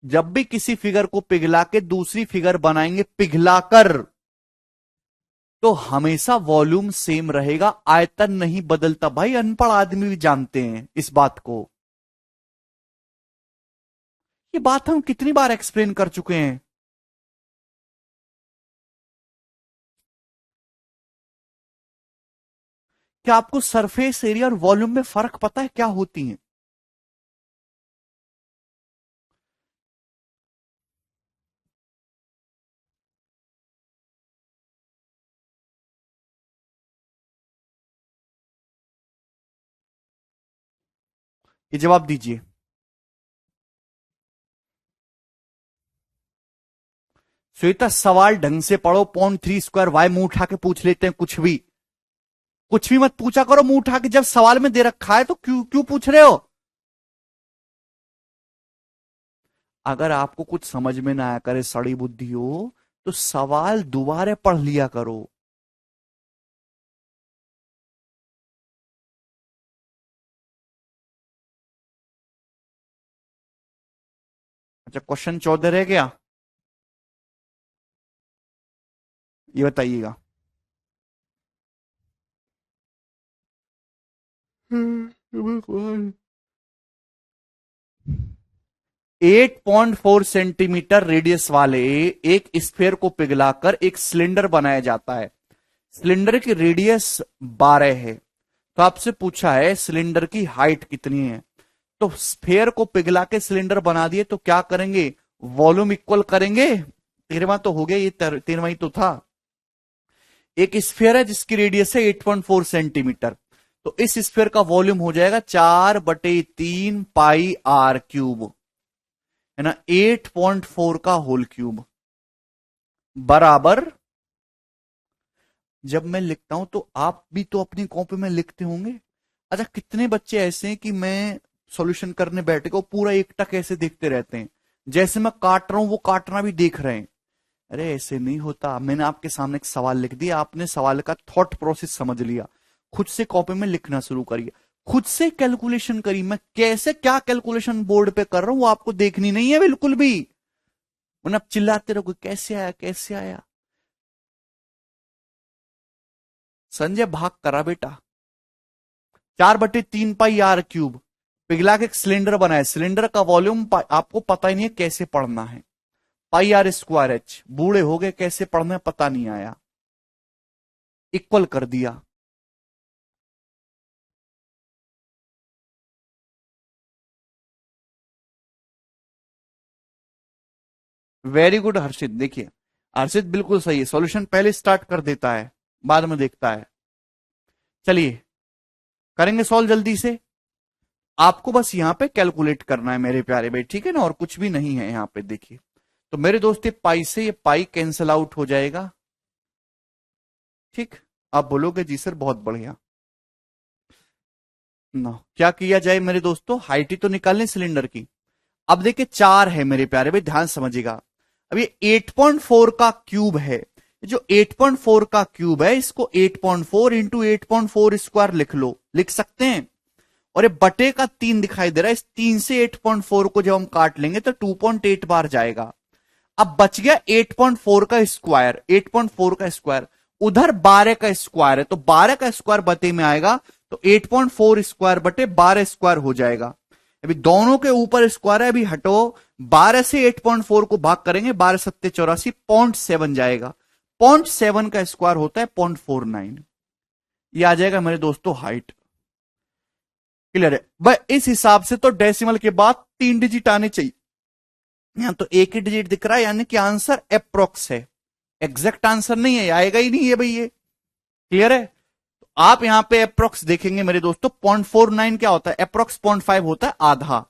जब भी किसी फिगर को पिघला के दूसरी फिगर बनाएंगे, पिघलाकर, तो हमेशा वॉल्यूम सेम रहेगा, आयतन नहीं बदलता। भाई अनपढ़ आदमी भी जानते हैं इस बात को, ये बात हम कितनी बार एक्सप्लेन कर चुके हैं। क्या आपको सरफेस एरिया और वॉल्यूम में फर्क पता है क्या होती है। ये जवाब दीजिए। श्वेता सवाल ढंग से पढ़ो, 0.3 स्क्वायर वाई मुंह उठा के पूछ लेते हैं कुछ भी, कुछ भी मत पूछा करो मुंह उठा के, जब सवाल में दे रखा है तो क्यों क्यों पूछ रहे हो। अगर आपको कुछ समझ में ना आया करे, सड़ी बुद्धि हो, तो सवाल दोबारा पढ़ लिया करो। अच्छा, क्वेश्चन 14 रह गया, ये बताइएगा। 8.4 सेंटीमीटर रेडियस वाले एक स्फीयर को पिघलाकर एक सिलेंडर बनाया जाता है। सिलेंडर की रेडियस 12 है, तो आपसे पूछा है सिलेंडर की हाइट कितनी है। तो स्फीयर को पिघला के सिलेंडर बना दिए तो क्या करेंगे, वॉल्यूम इक्वल करेंगे। 13वां तो हो गया, ये 13वां ही तो था। एक स्फीयर है जिसकी रेडियस है 8.4 सेंटीमीटर, तो इस स्फीयर का वॉल्यूम हो जाएगा 4/3 पाई आर क्यूब, है ना, 8.4 का होल क्यूब बराबर। जब मैं लिखता हूं तो आप भी तो अपनी कॉपी में लिखते होंगे। अच्छा, कितने बच्चे ऐसे हैं कि मैं सॉल्यूशन करने बैठे को पूरा एक टक ऐसे देखते रहते हैं, जैसे मैं काट रहा हूं वो काटना भी देख रहे हैं। अरे ऐसे नहीं होता, मैंने आपके सामने एक सवाल लिख दिया, आपने सवाल का थॉट प्रोसेस समझ लिया, खुद से कॉपी में लिखना शुरू करिए, खुद से कैलकुलेशन करिए। मैं कैसे क्या कैलकुलेशन बोर्ड पे कर रहा हूं वो आपको देखनी नहीं है बिल्कुल भी, वरना आप चिल्लाते रहोगे कैसे आया कैसे आया। संजय भाग करा बेटा। 4/3 पाई आर क्यूब, पिघला के एक सिलेंडर बनाया, सिलेंडर का वॉल्यूम आपको पता ही नहीं है कैसे पढ़ना है, पाई आर स्क्वायर एच, बूढ़े हो गए कैसे पढ़ना है पता नहीं आया, इक्वल कर दिया। वेरी गुड हर्षित, देखिए हर्षित बिल्कुल सही है, सॉल्यूशन पहले स्टार्ट कर देता है बाद में देखता है। चलिए करेंगे सॉल्व जल्दी से, आपको बस यहां पे कैलकुलेट करना है मेरे प्यारे भाई, ठीक है ना, और कुछ भी नहीं है यहां पे। देखिए तो मेरे दोस्त ये पाई से ये पाई कैंसिल आउट हो जाएगा, ठीक। आप बोलोगे जी सर बहुत बढ़िया ना, क्या किया जाए मेरे दोस्तों, हाइट ही तो निकालने सिलेंडर की। अब देखिए 4 है मेरे प्यारे भाई, ध्यान समझिएगा। अब ये 8.4 का क्यूब है, जो 8.4 का क्यूब है इसको 8.4 इंटू 8.4 स्क्वायर लिख लो, लिख सकते हैं। और ये बटे का 3 दिखाई दे रहा है, इस 3 से 8.4 को जब हम काट लेंगे तो 2.8 बार जाएगा। अब बच गया 8.4 का स्क्वायर, 8.4 का स्क्वायर, उधर 12 का स्क्वायर है, तो 12 का स्क्वायर बटे में आएगा, तो 8.4 स्क्वायर बटे 12 स्क्वायर हो जाएगा। अभी दोनों के ऊपर स्क्वायर है, अभी हटो, 12 से 8.4 को भाग करेंगे, 12 सत्ते 84, 0.7 जाएगा, 0.7 का स्क्वायर होता है 0.49, ये आ जाएगा मेरे दोस्तों हाइट। क्लियर है भाई, इस हिसाब से तो डेसिमल के बाद 3 डिजिट आने चाहिए, यहां तो एक ही डिजिट दिख रहा है, यानी कि आंसर अप्रोक्स है, एग्जैक्ट आंसर नहीं है, आएगा ही नहीं है भाई ये। क्लियर है, तो आप यहां पे अप्रोक्स देखेंगे मेरे दोस्तों, 0.49 क्या होता है, अप्रोक्स 0.5 होता है आधा।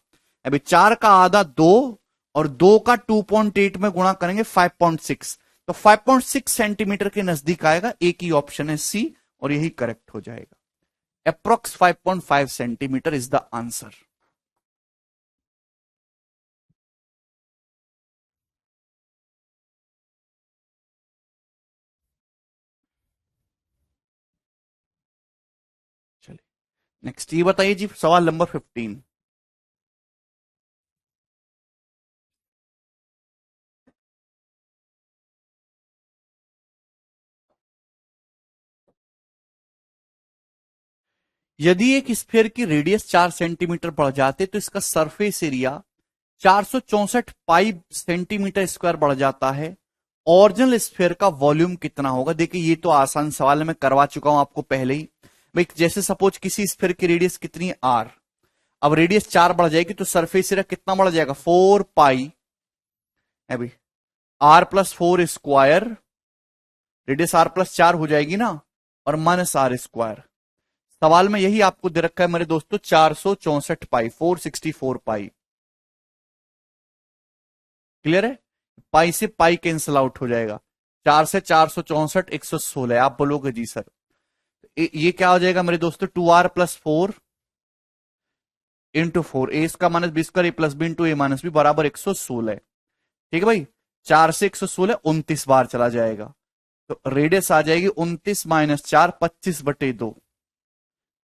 अभी 4 का आधा 2, और 2 का 2.8 में गुणा करेंगे 5.6, तो 5.6 सेंटीमीटर के नजदीक आएगा, एक ही ऑप्शन है सी, और यही करेक्ट हो जाएगा। Approx 5.5 centimetre is the answer. चलिए नेक्स्ट ये बताइए जी, सवाल नंबर 15। यदि एक स्फीयर की रेडियस 4 सेंटीमीटर बढ़ जाते तो इसका सरफेस एरिया 464 पाई सेंटीमीटर स्क्वायर बढ़ जाता है, ओरिजिनल स्फीयर का वॉल्यूम कितना होगा। देखिए ये तो आसान सवाल है, मैं करवा चुका हूं आपको पहले ही भाई। जैसे सपोज किसी स्फीयर की रेडियस कितनी है आर, अब रेडियस 4 बढ़ जाएगी तो सरफेस एरिया कितना बढ़ जाएगा 4 पाई है भाई, R plus 4 square, radius R plus 4 हो जाएगी ना, और माइनस आर स्क्वायर। सवाल में यही आपको दे रखा है मेरे दोस्तों, 464 पाई, 464 पाई। क्लियर है, पाई से पाई कैंसिल आउट हो जाएगा, 4 से 464 116, आप बोलोगे जी सर ये क्या हो जाएगा मेरे दोस्तों, 2r+4 इंटू 4, ए इसका minus B square, A plus B into A minus B बराबर 116। ठीक है भाई, 4 से 116 29 बार चला जाएगा, तो रेडियस आ जाएगी 29 माइनस 4 25/2,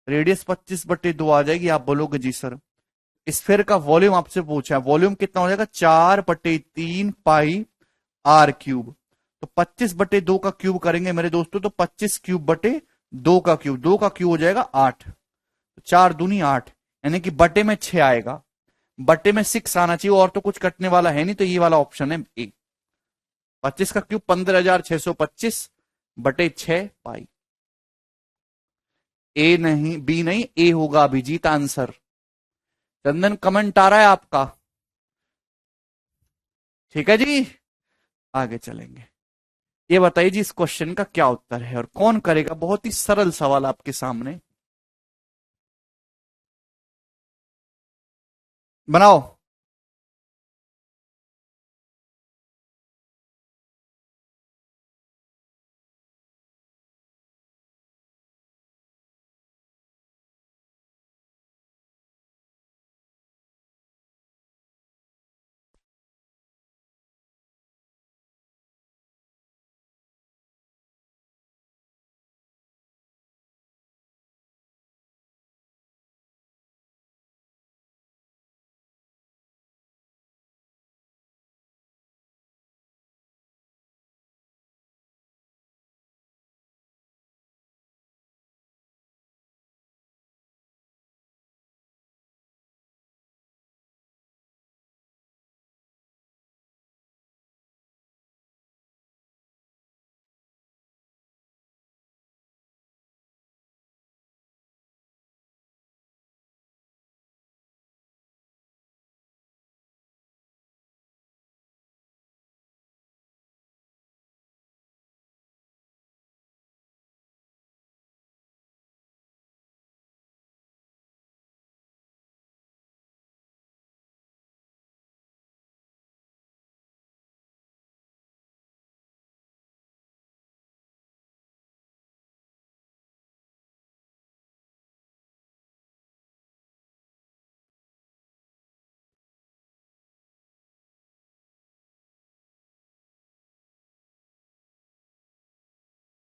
रेडियस 25/2 आ जाएगी, आप बोलोगे जी सर स्फीयर का वॉल्यूम आपसे पूछा है, वॉल्यूम कितना हो जाएगा 4/3 पाई आर क्यूब। तो 25/2 का क्यूब करेंगे मेरे दोस्तों, तो 25 क्यूब/2 का क्यूब, 2 का क्यूब हो जाएगा 8, तो 4 दूनी 8, यानी कि बटे में 6 आएगा, बटे में 6 आना चाहिए, और तो कुछ कटने वाला है नहीं, तो ये वाला ऑप्शन है ए। 25 का क्यूब 15,625/6 पाई। ए नहीं, बी नहीं, ए होगा अभिजीत आंसर। चंदन कमेंट आ रहा है आपका? ठीक है जी, आगे चलेंगे। ये बताइए जी इस क्वेश्चन का क्या उत्तर है और कौन करेगा, बहुत ही सरल सवाल आपके सामने। बनाओ।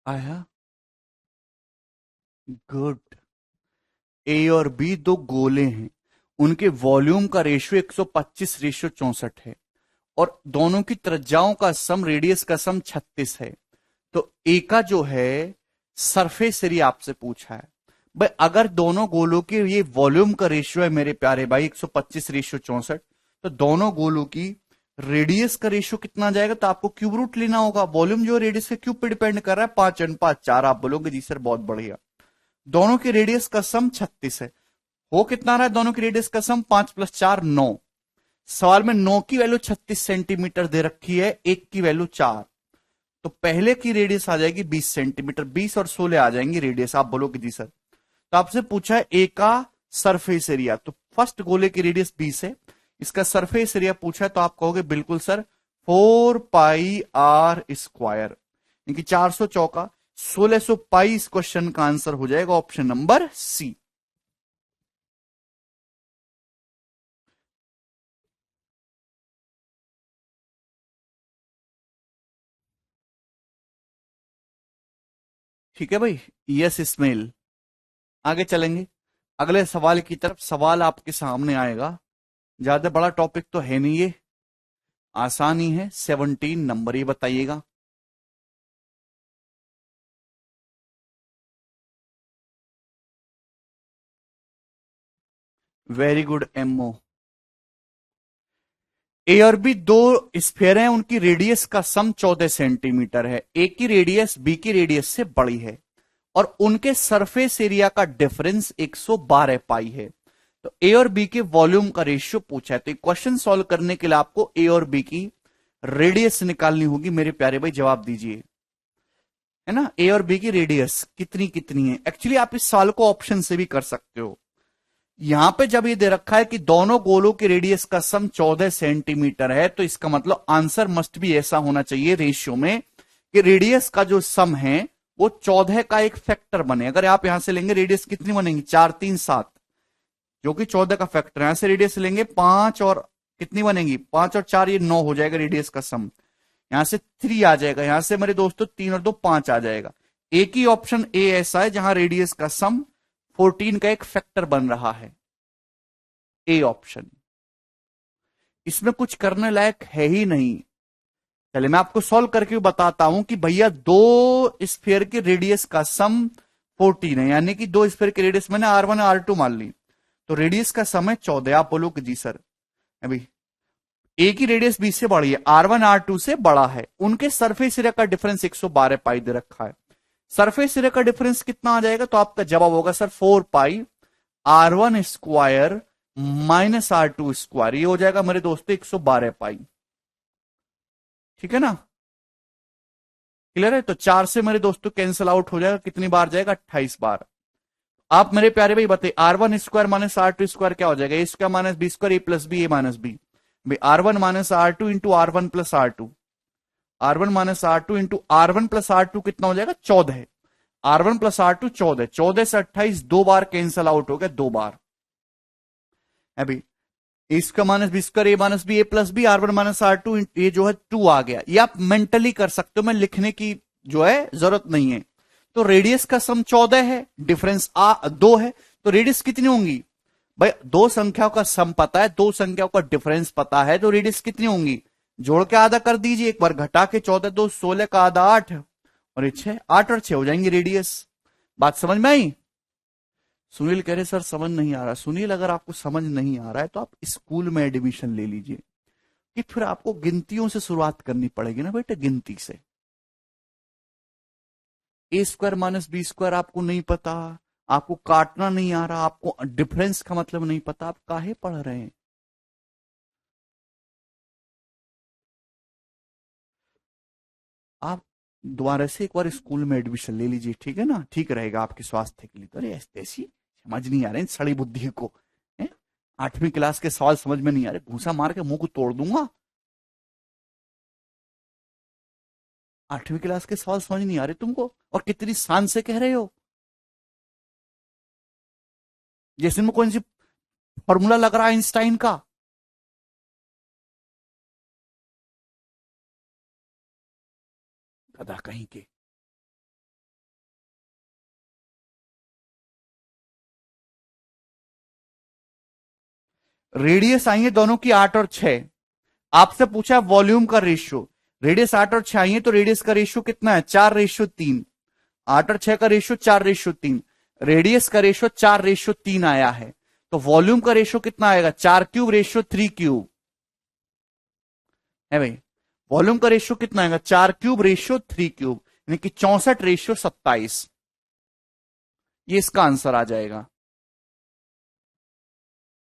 आया, गुड। ए और बी दो गोले हैं, उनके वॉल्यूम का रेशियो 125/64 है, और दोनों की त्रिज्याओं का सम, रेडियस का सम 36 है। तो ए का जो है सरफेस एरिया आपसे पूछा है। भाई अगर दोनों गोलों के ये वॉल्यूम का रेशियो है मेरे प्यारे भाई 125/64, तो दोनों गोलों की रेडियस का रेशियो कितना आ जाएगा, तो आपको क्यूब रूट लेना होगा। वॉल्यूम जो रेडियस के क्यूब पे डिपेंड कर रहा है, 5 × 5 = 4। आप बोलोगे जी सर बहुत बढ़िया। दोनों की रेडियस का सम 36 है। हो कितना रहा है दोनों की रेडियस का सम, 5 + 4 9। सवाल में 9 की वैल्यू 36 सेंटीमीटर दे रखी है, एक की वैल्यू 4। तो पहले की रेडियस आ जाएगी 20 सेंटीमीटर, 20 और 16 आ जाएंगी रेडियस। आप बोलोगे जी सर, तो आपसे पूछा है ए का सरफेस एरिया, तो फर्स्ट गोले की रेडियस 20 है, इसका सरफेस एरिया पूछा है, तो आप कहोगे बिल्कुल सर 4πr², यानी 400 चौका 1600 पाई। इस क्वेश्चन का आंसर हो जाएगा ऑप्शन नंबर सी। ठीक है भाई, यस इस्माइल। आगे चलेंगे अगले सवाल की तरफ। सवाल आपके सामने आएगा, ज्यादा बड़ा टॉपिक तो है नहीं ये, आसानी है। 17 नंबर, ये बताइएगा। Very good ammo. ए और बी दो स्फीयर हैं, उनकी रेडियस का सम 14 सेंटीमीटर है। ए की रेडियस बी की रेडियस से बड़ी है, और उनके सरफेस एरिया का डिफरेंस 112 पाई है। तो ए और बी के वॉल्यूम का रेशियो पूछा है, तो क्वेश्चन सॉल्व करने के लिए आपको ए और बी की रेडियस निकालनी होगी मेरे प्यारे भाई। जवाब दीजिए, है ना, ए और बी की रेडियस कितनी कितनी है। एक्चुअली आप इस सवाल को ऑप्शन से भी कर सकते हो। यहां पे जब ये दे रखा है कि दोनों गोलों के रेडियस का सम 14 सेंटीमीटर है, तो इसका मतलब आंसर मस्ट भी ऐसा होना चाहिए रेशियो में कि रेडियस का जो सम है वो 14 का एक फैक्टर बने। अगर आप यहां से लेंगे रेडियस कितनी बनेगी, 4 3 7, जो कि 14 का फैक्टर है। यहां से रेडियस लेंगे 5 और कितनी बनेगी, 5 और 4 ये 9 हो जाएगा रेडियस का सम। यहां से 3 आ जाएगा, यहां से मेरे दोस्तों 3 और 2 5 आ जाएगा। एक ही ऑप्शन ए ऐसा है जहां रेडियस का सम 14 का एक फैक्टर बन रहा है। A option. इसमें कुछ करने लायक है ही नहीं। चलिए मैं आपको सॉल्व करके भी बताता हूं कि भैया दो स्फीयर के रेडियस का सम 14 है, यानी कि दो स्फीयर के रेडियस मैंने R1 और R2 मान ली, तो रेडियस का सम है 14। आप बोलो कि जी सर अभी ए की रेडियस 20 से बड़ी है, R1 R2 से बड़ा है, उनके सरफेस एरिया का डिफरेंस 112 पाई दे रखा है। सरफेस एरिया का डिफरेंस कितना आ जाएगा, तो आपका जवाब होगा सर 4 पाई R1 square minus R2 square, ये हो जाएगा मेरे दोस्तों 112 पाई। ठीक है ना, क्लियर है। तो 4 से मेरे दोस्तों कैंसिल आउट हो जाएगा, कितनी बार जाएगा, 28 बार। आप मेरे प्यारे भाई बताइए R1 square minus R2 square क्या हो जाएगा, A square minus B square A plus B A minus B. R1 minus R2 into R1 plus R2, R1 minus R2 into R1 plus R2 कितना हो जाएगा, 14। R1 प्लस R2 14, 14 से 28 दो बार cancel out हो गया, दो बार। अभी A square minus B square A minus B A plus B R1 minus R2, ये जो है 2 आ गया, ये आप मेंटली कर सकते हो, मैं लिखने की जो है जरूरत नहीं है। तो रेडियस का सम 14 है, डिफरेंस 2 है, तो रेडियस कितनी होंगी भाई, दो संख्याओं का सम पता है, दो संख्याओं का डिफरेंस पता है, तो रेडियस कितनी होंगी, जोड़ के आधा कर दीजिए, एक बार घटा के 14 दो 16 का आधा 8 और ये 6, 8 और 6 हो जाएंगी रेडियस। बात समझ में आई। सुनील कह रहे सर समझ नहीं आ रहा। सुनील अगर आपको समझ नहीं आ रहा है तो आप स्कूल में एडमिशन ले लीजिए, कि फिर आपको गिनतियों से शुरुआत करनी पड़ेगी ना बेटे, गिनती से। ए स्क्वायर माइनस बी स्क्वायर आपको नहीं पता, आपको काटना नहीं आ रहा, आपको डिफरेंस का मतलब नहीं पता, आप काहे पढ़ रहे हैं। आप दोबारा से एक बार स्कूल में एडमिशन ले लीजिए, ठीक है ना, ठीक रहेगा आपके स्वास्थ्य के लिए। तो अरे ऐसी समझ नहीं आ रहे सड़ी बुद्धि को, है? 8वीं क्लास के सवाल समझ में नहीं आ रहे, घूसा मार के मुंह को तोड़ दूंगा। 8वीं क्लास के सवाल समझ नहीं आ रहे तुमको, और कितनी शान से कह रहे हो, जैसे में कौन सी फॉर्मूला लग रहा है आइंस्टाइन का। गधा कहीं के। रेडियस आई है दोनों की 8 और 6, आपसे पूछा वॉल्यूम का रेशियो, रेडियस 8 और 6 आई है, तो रेडियस का रेशियो कितना है, 4:3। 8 और 6 का रेशियो 4:3, रेडियस का रेशियो 4:3 आया है, तो वॉल्यूम का रेशियो कितना आएगा, 4³ रेशियो 3 क्यूब है भाई। वॉल्यूम का रेशियो कितना आएगा, 4³ रेशियो 3 क्यूब, यानी कि 64:27। ये इसका आंसर आ जाएगा।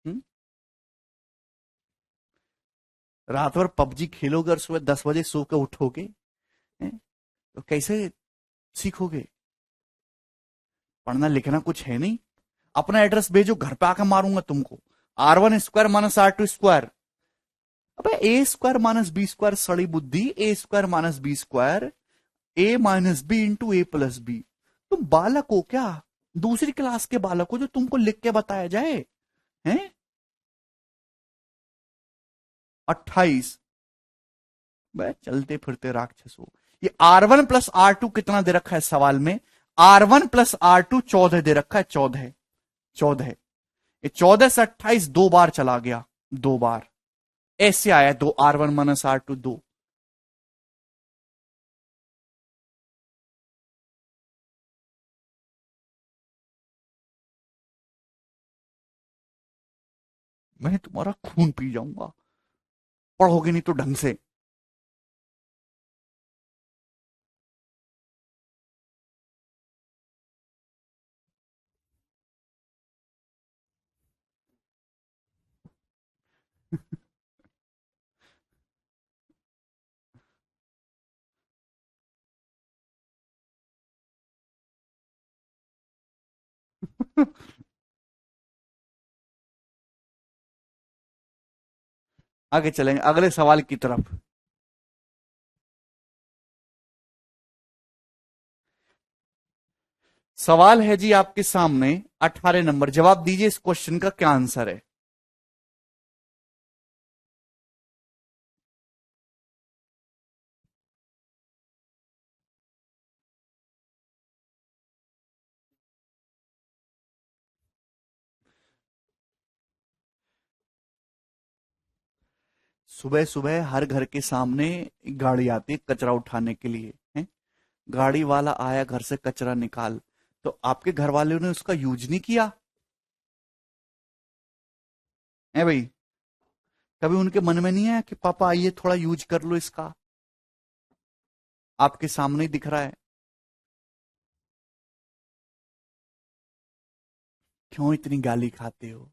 हुँ? रात भर पबजी खेलोगे और सुबह 10 बजे सो के उठोगे, हैं? तो कैसे सीखोगे। पढ़ना लिखना कुछ है नहीं। अपना एड्रेस भेजो, घर पे आकर मारूंगा तुमको। R1 square minus R2 square, अबे ए स्क्वायर माइनस बी स्क्वायर, सड़ी बुद्धि, ए square minus B square A minus B into A plus B. तुम बालक हो क्या, दूसरी क्लास के बालक हो जो तुमको लिख के बताया जाए, हैं। 28, वह चलते फिरते राक्षस हो। ये R1 प्लस R2 कितना दे रखा है सवाल में, R1 प्लस R2 14 दे रखा है, 14, 14। ये 14 से 28 दो बार चला गया, दो बार ऐसे आया, दो R1 माइनस R2 दो। मैं तुम्हारा खून पी जाऊंगा, पढ़ोगे नहीं तो ढंग से। आगे चलेंगे अगले सवाल की तरफ। सवाल है जी आपके सामने 18 नंबर, जवाब दीजिए इस क्वेश्चन का क्या आंसर है। सुबह सुबह हर घर के सामने एक गाड़ी आती है कचरा उठाने के लिए है। गाड़ी वाला आया घर से कचरा निकाल, तो आपके घर वालों ने उसका यूज नहीं किया है भाई? कभी उनके मन में नहीं आया कि पापा आइए थोड़ा यूज कर लो इसका? आपके सामने ही दिख रहा है। क्यों इतनी गाली खाते हो?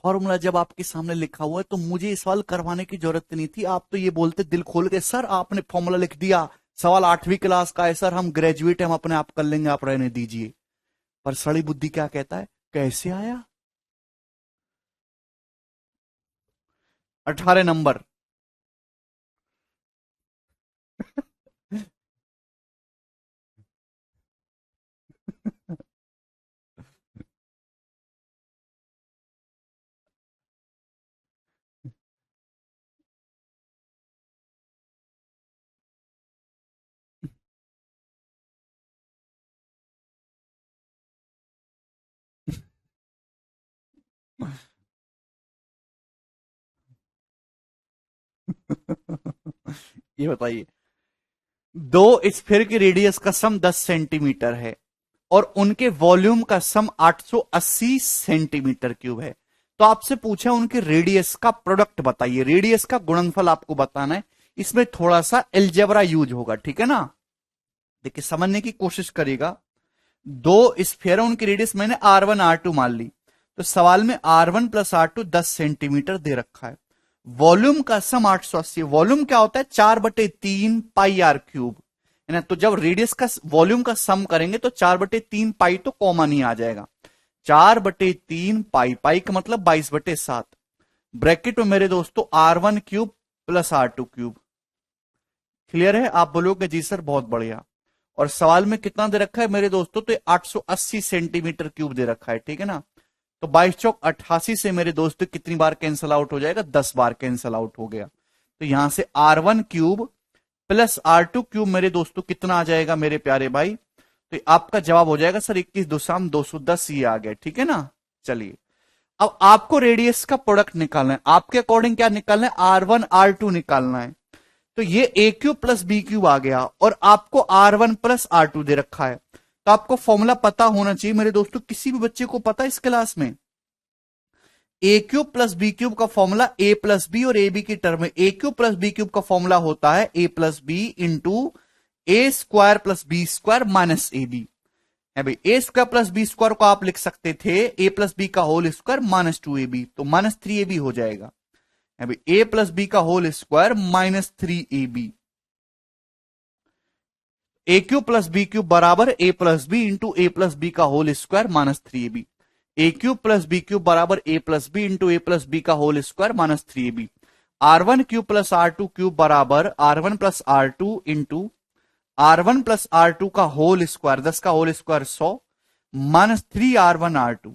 फॉर्मूला जब आपके सामने लिखा हुआ है तो मुझे ये सवाल करवाने की जरूरत नहीं थी। आप तो ये बोलते दिल खोल के, सर आपने फॉर्मूला लिख दिया, सवाल 8वीं क्लास का है सर, हम ग्रेजुएट हैं, हम अपने आप कर लेंगे, आप रहने दीजिए। पर सड़ी बुद्धि क्या कहता है, कैसे आया? 18 नंबर। ये बताइए, दो स्फीयर की रेडियस का सम 10 सेंटीमीटर है और उनके वॉल्यूम का सम 880 सेंटीमीटर क्यूब है। तो आपसे पूछा उनके रेडियस का प्रोडक्ट बताइए, रेडियस का गुणनफल आपको बताना है। इसमें थोड़ा सा एल्जेब्रा यूज होगा, ठीक है ना? देखिए समझने की कोशिश करिएगा। दो स्फीयर, उनकी रेडियस मैंने R1 R2 मान ली, तो सवाल में R1 + R2 10 सेंटीमीटर दे रखा है। वॉल्यूम का सम 880, वॉल्यूम क्या होता है, 4/3 πr³ है ना? तो जब रेडियस का वॉल्यूम का सम करेंगे तो 4/3 पाई तो कॉमन ही आ जाएगा। 4/3 पाई, पाई का मतलब 22/7, ब्रैकेट में मेरे दोस्तों R1³ + R2³। क्लियर है? आप बोलोगे जी सर बहुत बढ़िया। और सवाल में कितना दे रखा है मेरे दोस्तों, तो 880 सेंटीमीटर क्यूब दे रखा है, ठीक है ना? तो 22 × 88 से मेरे दोस्तों कितनी बार कैंसल आउट हो जाएगा, 10 बार कैंसल आउट हो गया। तो यहां से R1³ + R2³ मेरे दोस्तों कितना आ जाएगा मेरे प्यारे भाई? तो आपका जवाब हो जाएगा सर 21 दूसाम 210, ये आ गया, ठीक है ना? चलिए, अब आपको रेडियस का प्रोडक्ट निकालना है, आपके अकॉर्डिंग क्या निकालना है, R1 R2 निकालना है। तो ये A³ + B³ आ गया और आपको R1 + R2 दे रखा है। तो आपको फॉर्मूला पता होना चाहिए मेरे दोस्तों, किसी भी बच्चे को पता है इस क्लास में? A³ + B³ का फॉर्मूला A + B और AB की टर्म में, A³ + B³ का फॉर्मूला होता है A + B into A² + B² minus AB है भाई। A² + B² को आप लिख सकते थे A + B का होल स्क्वायर माइनस 2AB, तो -3AB हो जाएगा है भाई। A + B का whole square -3AB। A³ + B³ बराबर A + B into A + B का whole square -3AB। A³ + B³ बराबर A + B into A + B का whole square -3AB। R1³ + R2³ बराबर R1 + R2 into R1 + R2 का whole square, 10 का whole square 100, -3R1 R2,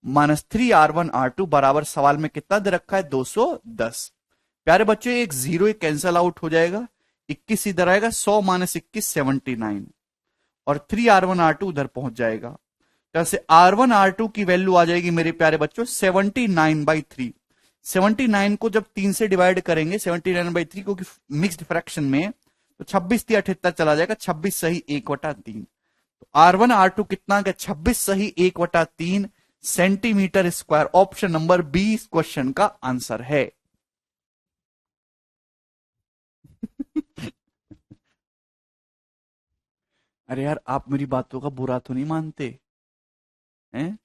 -3R1 R2 बराबर सवाल में कितना दे रखा है, 210। प्यारे बच्चों एक जीरो एक कैंसल आउट हो जाएगा, 21 इधर आएगा, 100 - 21 79, और 3R1 R2 उधर पहुंच जाएगा। जैसे R1 R2 की वैल्यू आ जाएगी मेरे प्यारे बच्चों 79/3। 79 को जब 3 से डिवाइड करेंगे, 79/3 क्योंकि मिक्स्ड फ्रैक्शन में, तो 26 × 78 चला जाएगा, 26 सही 1/3। तो R1 R2 कितना का, 26 सही 1/3 centimetre square. Option number B इस क्वेश्चन का आंसर है। अरे यार, आप मेरी बातों का बुरा तो नहीं मानते हैं?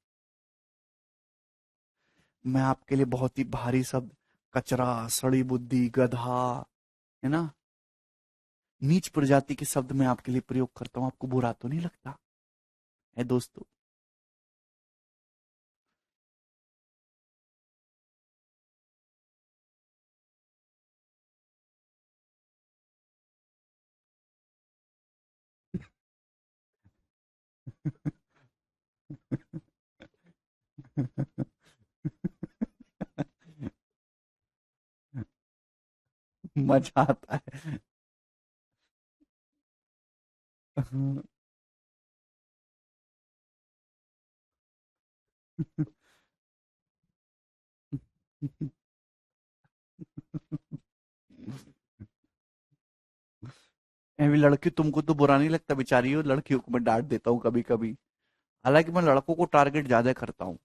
मैं आपके लिए बहुत ही भारी शब्द, कचरा, सड़ी बुद्धि, गधा, है ना, नीच प्रजाति के शब्द मैं आपके लिए प्रयोग करता हूं, आपको बुरा तो नहीं लगता है दोस्तों? मजा आता है। अभी लड़की तुमको तो बुरा नहीं लगता, बेचारी हो, लड़कियों को मैं डांट देता हूँ कभी कभी। हालांकि मैं लड़कों को टारगेट ज्यादा करता हूँ।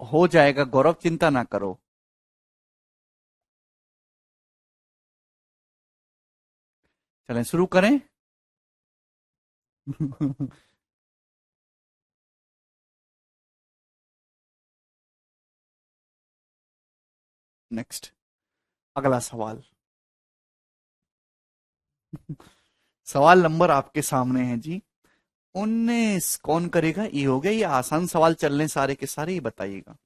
हो जाएगा गौरव, चिंता ना करो। चलें शुरू करें। नेक्स्ट, अगला सवाल। सवाल नंबर आपके सामने है जी। 19 कौन करेगा? ये हो गया, ये आसान सवाल चल रहे सारे के सारे, ये बताइएगा।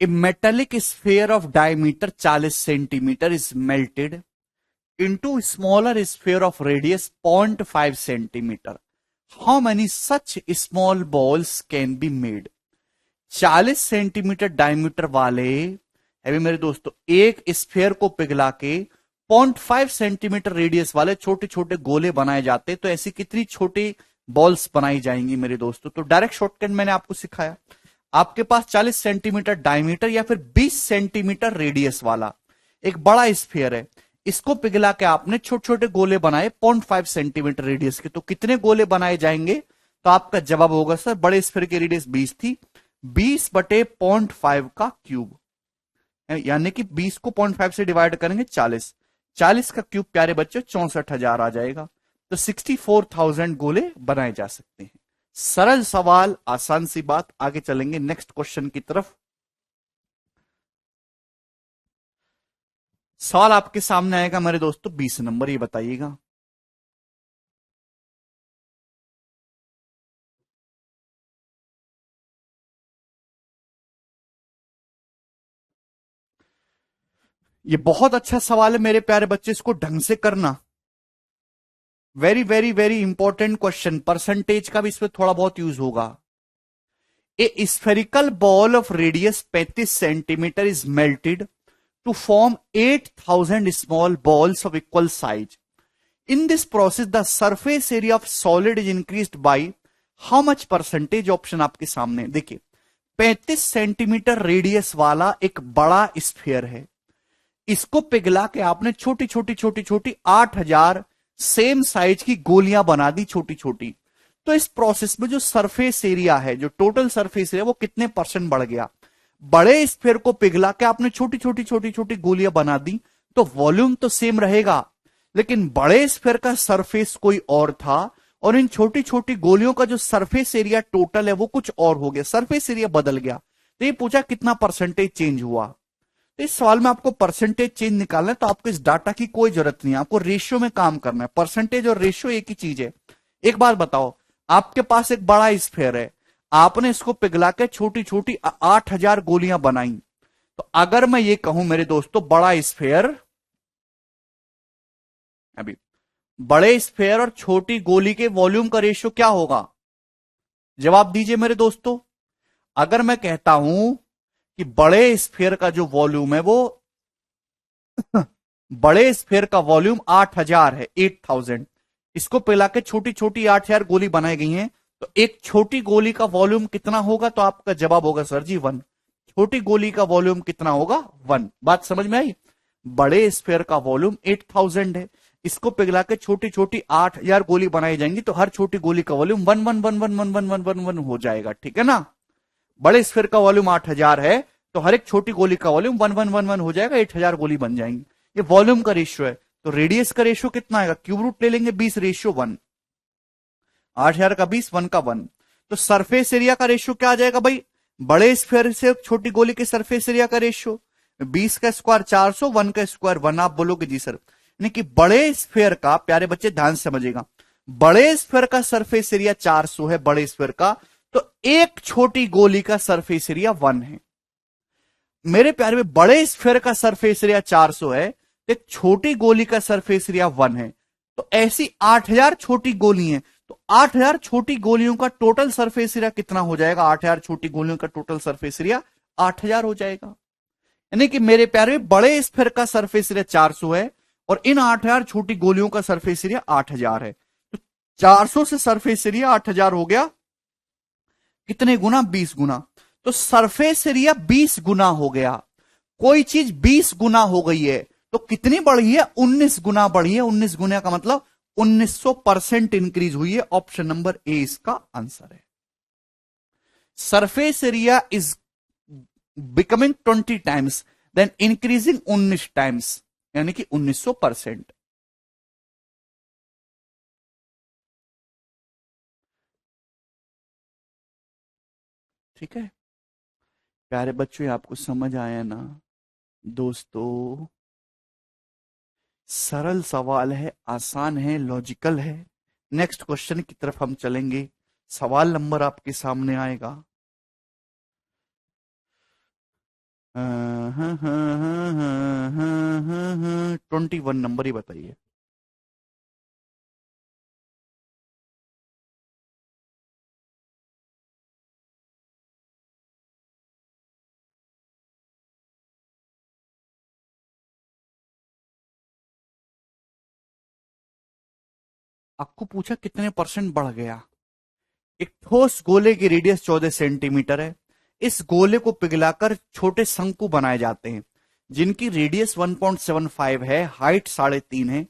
A metallic sphere of diameter 40 centimeter is melted into smaller sphere of radius 0.5 centimeter. How many such small balls can be made? 40 centimetre diameter वाले, अभी मेरे दोस्तों, एक स्फेयर को पिघला के 0.5 सेंटीमीटर रेडियस वाले छोटे छोटे गोले बनाए जाते, तो ऐसी कितनी छोटी बॉल्स बनाई जाएंगी मेरे दोस्तों? तो डायरेक्ट शॉर्टकट मैंने आपको सिखाया। आपके पास 40 सेंटीमीटर डायमीटर या फिर 20 सेंटीमीटर रेडियस वाला एक बड़ा स्फीयर है, इसको पिघला के आपने छोटे छोटे गोले बनाए 0.5 सेंटीमीटर रेडियस के, तो कितने गोले बनाए जाएंगे? तो आपका जवाब होगा सर, बड़े स्फीयर की रेडियस 20 थी, 20 बटे 0.5 का क्यूब, यानी कि 20 को 0.5 से डिवाइड करेंगे 40, 40 का क्यूब प्यारे बच्चों 64,000 आ जाएगा। तो 64,000 गोले बनाए जा सकते हैं। सरल सवाल, आसान सी बात। आगे चलेंगे नेक्स्ट क्वेश्चन की तरफ। सवाल आपके सामने आएगा मेरे दोस्तों 20 नंबर, ये बताइएगा। ये बहुत अच्छा सवाल है मेरे प्यारे बच्चे, इसको ढंग से करना। Very very very important question, percentage का भी इसमें थोड़ा बहुत यूज होगा। A spherical ball of radius 35 centimetre is melted to form 8,000 small balls of equal size. In this process the surface area of solid is increased by how much percentage? Option आपके सामने देखिए। 35 centimetre radius वाला एक बड़ा sphere है, इसको पिघला के आपने छोटी छोटी छोटी छोटी 8,000 सेम साइज की गोलियां बना दी छोटी छोटी। तो इस प्रोसेस में जो सरफेस एरिया है, जो टोटल सरफेस एरिया, वो कितने परसेंट बढ़ गया? बड़े स्फीयर को पिघला के आपने छोटी छोटी छोटी छोटी गोलियां बना दी, तो वॉल्यूम तो सेम रहेगा, लेकिन बड़े स्फीयर का सरफेस कोई और था, और इन छोटी छोटी गोलियों का जो सरफेस एरिया टोटल है वो कुछ और हो गया, सरफेस एरिया बदल गया। तो ये पूछा कितना परसेंटेज चेंज हुआ। तो इस सवाल में आपको परसेंटेज चेंज निकालना है, तो आपको इस डाटा की कोई जरूरत नहीं है, आपको रेशियो में काम करना है। परसेंटेज और रेशियो एक ही चीज है। एक बात बताओ, आपके पास एक बड़ा स्फीयर है, आपने इसको पिघला के छोटी छोटी 8,000 गोलियां बनाई, तो अगर मैं ये कहूं मेरे दोस्तों, बड़ा स्फीयर, अभी बड़े स्फीयर और छोटी गोली के वॉल्यूम का रेशियो क्या होगा? जवाब दीजिए मेरे दोस्तों। अगर मैं कहता हूं कि बड़े स्फीयर का जो वॉल्यूम है वो बड़े स्फीयर का वॉल्यूम 8,000 है, 8,000, इसको पिला के छोटी छोटी 8,000 गोली बनाई गई हैं, तो एक छोटी गोली का वॉल्यूम कितना होगा? तो आपका जवाब होगा सर जी 1। छोटी गोली का वॉल्यूम कितना होगा? 1। बात समझ में आई? बड़े स्फीयर का वॉल्यूम 8,000 है, इसको पिघला के छोटी छोटी 8,000 गोली बनाई जाएंगी, तो हर छोटी गोली का वॉल्यूम 1 हो जाएगा, ठीक है ना? बड़े स्फीयर का वॉल्यूम 8,000 है, तो हर एक छोटी गोली का वॉल्यूम 1 हो जाएगा, 8,000 गोली बन जाएंगी। ये वॉल्यूम का रेशियो है। तो रेडियस का रेशियो कितना आएगा? क्यूब रूट ले लेंगे 20:1, 8,000 का 20, 1 का 1। तो सरफेस एरिया का रेशियो क्या आ जाएगा भाई? बड़े स्फीयर से छोटी गोली के सरफेस एरिया का रेशियो 20 का स्क्वायर 400, 1 का स्क्वायर 1। आप बोलोगे जी सर, यानी कि बड़े स्फीयर का, प्यारे बच्चे ध्यान से समझिएगा, बड़े स्फीयर का सरफेस एरिया 400 है, बड़े स्फीयर का, तो एक छोटी गोली का सरफेस एरिया 1 है। मेरे प्यारे में बड़े स्फीयर का सरफेस एरिया 400 है, एक छोटी गोली का सरफेस एरिया 1 है। तो ऐसी 8000 छोटी गोली हैं, तो 8000 छोटी गोलियों का टोटल सरफेस एरिया कितना हो जाएगा? 8000 छोटी गोलियों का टोटल सरफेस एरिया 8000 हो जाएगा। यानी कि मेरे प्यारे बड़े स्फीयर का सरफेस एरिया 400 है और इन 8000 छोटी गोलियों का सरफेस एरिया 8000 है। तो 400 से सरफेस एरिया 8000 हो गया, कितने गुना? 20 गुना। तो सरफेस एरिया 20 गुना हो गया। कोई चीज 20 गुना हो गई है तो कितनी बढ़ी है? 19 गुना बढ़ी है। 19 गुना का मतलब 1900% इंक्रीज हुई है। ऑप्शन नंबर ए इसका आंसर है। Surface area is becoming 20 times then increasing 19 times, यानी कि 1900%। ठीक है प्यारे बच्चों, आपको समझ आया ना? दोस्तों सरल सवाल है, आसान है, लॉजिकल है। नेक्स्ट क्वेश्चन की तरफ हम चलेंगे। सवाल नंबर आपके सामने आएगा। 21 नंबर ही बताइए। आपको पूछा कितने परसेंट बढ़ गया। एक ठोस गोले की रेडियस 14 सेंटीमीटर है। इस गोले को पिघलाकर छोटे शंकु बनाए जाते हैं जिनकी रेडियस 1.75 है, हाइट 3.5 है।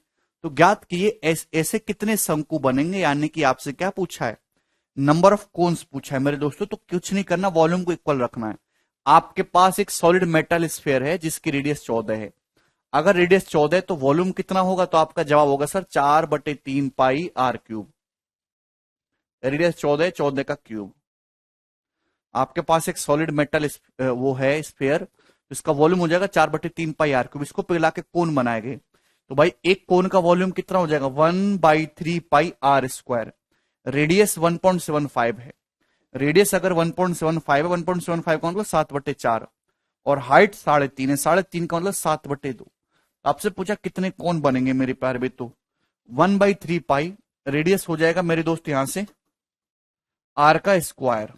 तो ज्ञात कीजिए ऐसे कितने शंकु बनेंगे। यानी कि आपसे क्या पूछा है? नंबर ऑफ कोन्स पूछा है मेरे दोस्तों। तो कुछ नहीं करना, वॉल्यूम को इक्वल रखना है। आपके पास एक सॉलिड मेटल स्फीयर है जिसकी रेडियस 14 है। अगर रेडियस 14 है तो वॉल्यूम कितना होगा? तो आपका जवाब होगा सर 4/3 पाई r क्यूब। रेडियस 14, 14 का क्यूब। आपके पास एक सॉलिड मेटल वो है स्फीयर, इसका वॉल्यूम हो जाएगा 4/3 पाई r क्यूब। इसको पिघला के कोन बनाएंगे तो भाई एक कोन का वॉल्यूम कितना हो जाएगा? 1/3 पाई r स्क्वायर। रेडियस 1.75 है। रेडियस अगर 1.75 है, 1.75 का मतलब 7/4, और हाइट 3.5 है, 3.5 का मतलब 7/2। आपसे पूछा कितने कोण बनेंगे मेरे प्यारे भी, तो 1/3 पाई, रेडियस हो जाएगा मेरे दोस्त यहां से आर का स्क्वायर,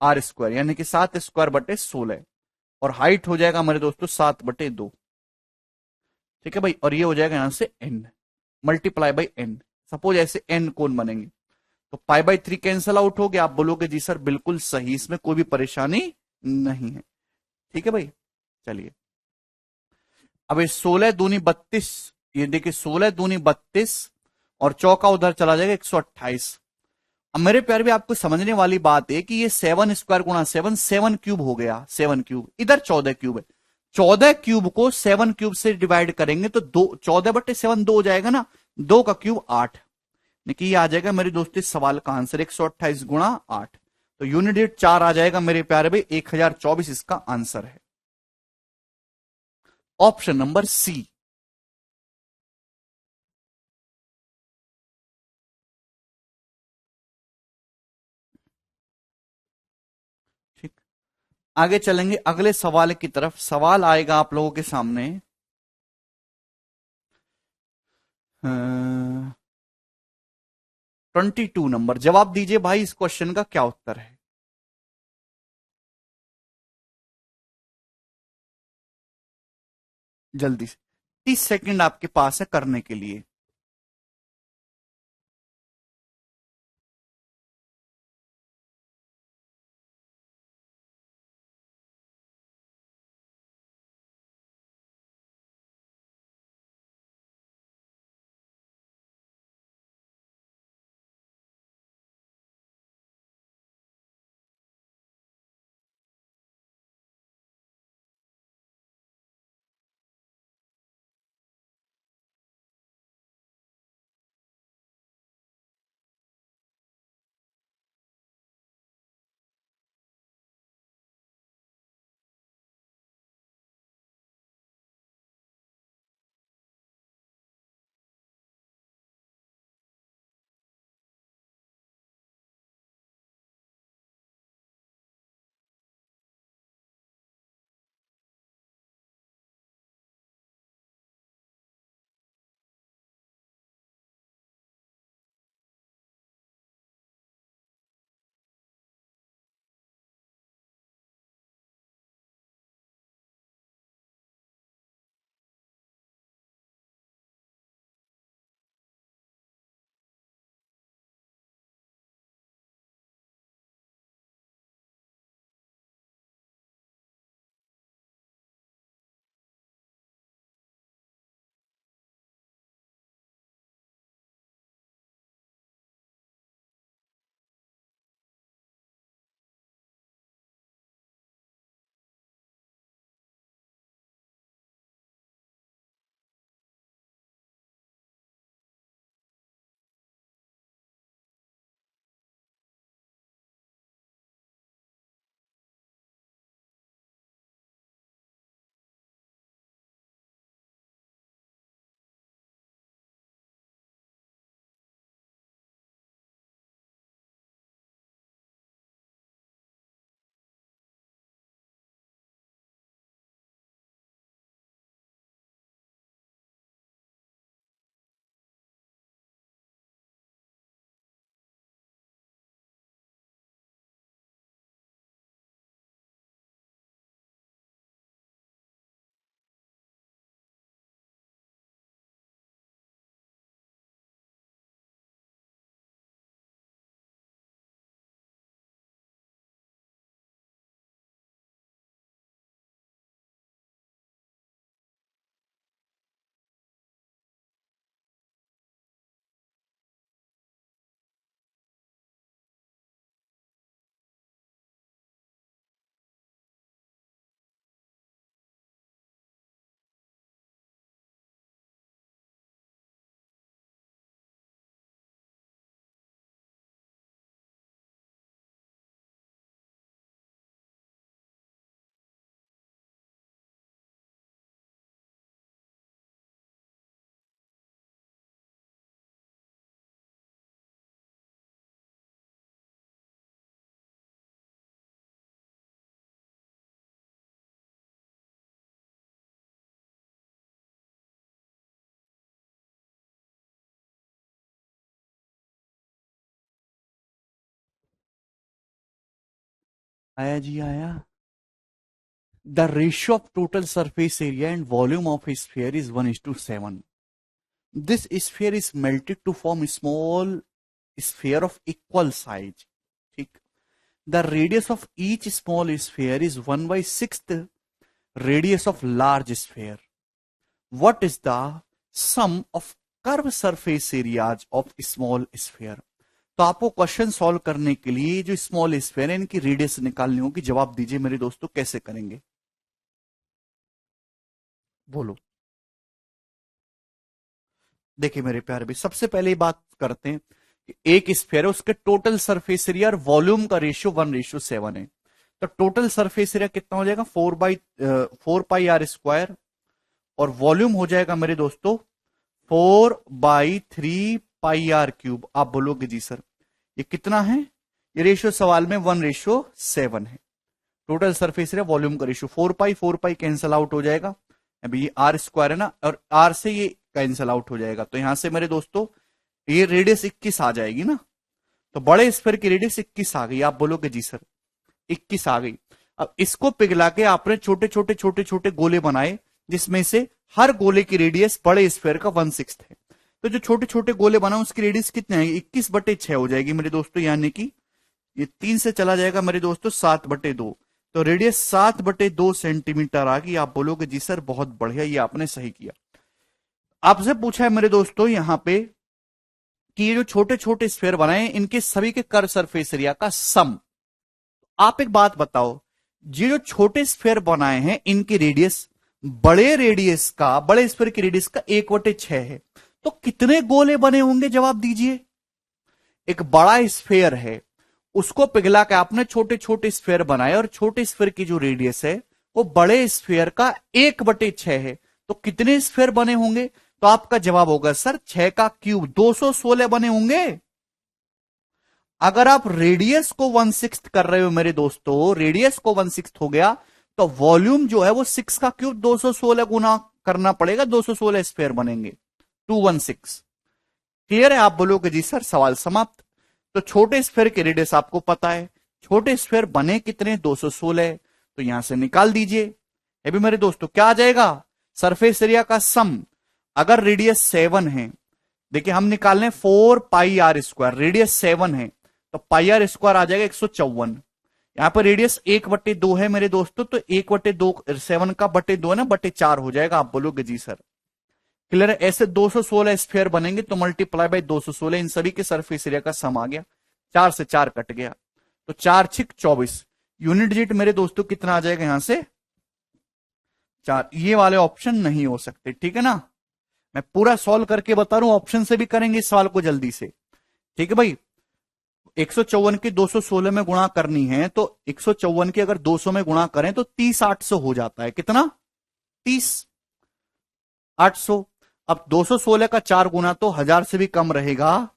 r स्क्वायर यानी कि 7 स्क्वायर/16, और हाइट हो जाएगा मेरे दोस्तों 7/2। ठीक है भाई, और ये हो जाएगा यहां से n multiply by n। Suppose ऐसे n कोण बनेंगे तो पाई/3 कैंसल आउट हो गया। आप बोलोगे जी सर बिल्कुल सही, इसमें कोई भी परेशानी नहीं है। ठीक है भाई, चलिए अब ये 16 दूनी 32, ये देखिए 16 दूनी 32 और चौका उधर चला जाएगा 128। अब मेरे प्यार भी आपको समझने वाली बात है कि ये 7 स्क्वायर गुणा 7, 7 क्यूब हो गया। 7 क्यूब, इधर 14 क्यूब है। 14 क्यूब को 7 क्यूब से डिवाइड करेंगे तो 14/7 2 हो जाएगा ना, 2 का क्यूब 8। देखिए ये आ जाएगा मेरे दोस्तों सवाल का आंसर 128 गुणा 8। तो यूनिट डेट 4 आ जाएगा मेरे प्यारे भाई, 1024 इसका आंसर है। Option number C. ठीक, आगे चलेंगे अगले सवाल की तरफ। सवाल आएगा आप लोगों के सामने 22 नंबर। जवाब दीजिए भाई इस क्वेश्चन का क्या उत्तर है? जल्दी से, 30 सेकंड आपके पास है करने के लिए। आया जी आया। The ratio of total surface area and volume of sphere is 1:7। This sphere is melted to form small sphere of equal size. ठीक। The radius of each small sphere is 1/6 radius of large sphere. What is the sum of curve surface areas of small sphere. तो आपको question solve करने के लिए जो small sphere है इनकी radius निकालनी होगी। जवाब दीजिए मेरे दोस्तों, कैसे करेंगे बोलो। देखिए मेरे प्यारे भी, सबसे पहले बात करते हैं कि एक स्फीयर है, उसके टोटल सरफेस एरिया और वॉल्यूम का रेशियो 1:7 है। तो टोटल सरफेस एरिया कितना हो जाएगा 4/4πr², और वॉल्यूम हो जाएगा मेरे दोस्तों 4/3πr³। आप बोलोगे जी सर ये कितना है, ये रेशियो सवाल में 1:7 है। टोटल सरफेस एरिया वॉल्यूम का रेशियो 4π कैंसल आउट हो जाएगा। अभी ये r² है ना, और r से ये कैंसल आउट हो जाएगा, तो यहां से मेरे दोस्तों ये रेडियस 21 आ जाएगी ना। तो बड़े स्फीयर की रेडियस 21 आ गई। आप बोलोगे जी सर 21 आ गई। अब इसको पिघला के आपने छोटे छोटे छोटे छोटे गोले बनाए, जिसमें से हर गोले की रेडियस बड़े स्फीयर का 1/6 है। तो जो छोटे छोटे गोले बना उसकी रेडियस कितने आएगी 21/6 हो जाएगी मेरे दोस्तों, यानी कि ये 3 से चला जाएगा मेरे दोस्तों 7/2। तो रेडियस 7/2 सेंटीमीटर आ गई। आप बोलोगे जी सर बहुत बढ़िया, ये आपने सही किया। आपसे पूछा है मेरे दोस्तों यहां पे कि ये जो छोटे छोटे स्फीयर बनाए इनके सभी के कर्व सरफेस एरिया का सम। आप एक बात बताओ, ये जो छोटे स्फीयर बनाए हैं इनकी रेडियस बड़े स्फीयर की रेडियस का 1/6 है। तो कितने गोले बने होंगे जवाब दीजिए। एक बड़ा स्फीयर है, उसको पिघला के आपने छोटे छोटे स्फीयर बनाए, और छोटे स्फीयर की जो रेडियस है वो बड़े स्फीयर का 1/6 है। तो कितने स्फीयर बने होंगे, तो आपका जवाब होगा सर 6 का क्यूब 216 बने होंगे। अगर आप रेडियस को 1/6 कर रहे हो मेरे दोस्तों, रेडियस को 1/6 हो गया, तो वॉल्यूम जो है वो 6 का क्यूब 216 गुना करना पड़ेगा, 216 स्फीयर बनेंगे 216। क्लियर है। आप बोलोगे जी सर सवाल समाप्त। तो छोटे स्फीयर की रेडियस आपको पता है, छोटे स्फीयर बने कितने 216, तो यहां से निकाल दीजिए। ये भी मेरे दोस्तों क्या आ जाएगा सरफेस एरिया का सम। अगर रेडियस 7 है, देखिए हम निकाल लें 4πr², रेडियस 7 है तो πr² आ जाएगा 154। यहां पर रेडियस 1/2 है मेरे दोस्तों, तो 1/2 7 का 2 है ना, 4 हो जाएगा। आप बोलोगे जी सर क्लियर है। ऐसे 216 स्फीयर बनेंगे, तो मल्टीप्लाई बाय 216, इन सभी के सरफेस एरिया का सम आ गया। 4 से 4 कट गया, तो 4×6 = 24। यूनिट डिजिट मेरे दोस्तों कितना आ जाएगा यहां से 4। ये वाले ऑप्शन नहीं हो सकते, ठीक है ना। मैं पूरा सॉल्व करके बता रहा हूं, ऑप्शन से भी करेंगे इस सवाल को जल्दी से, ठीक है भाई। 154 की 216 में गुणा करनी है, तो 154 की अगर 200 में गुणा करें तो 30/800 हो जाता है। कितना 30/800। अब 216 का 4 गुना तो 1000 से भी कम रहेगा।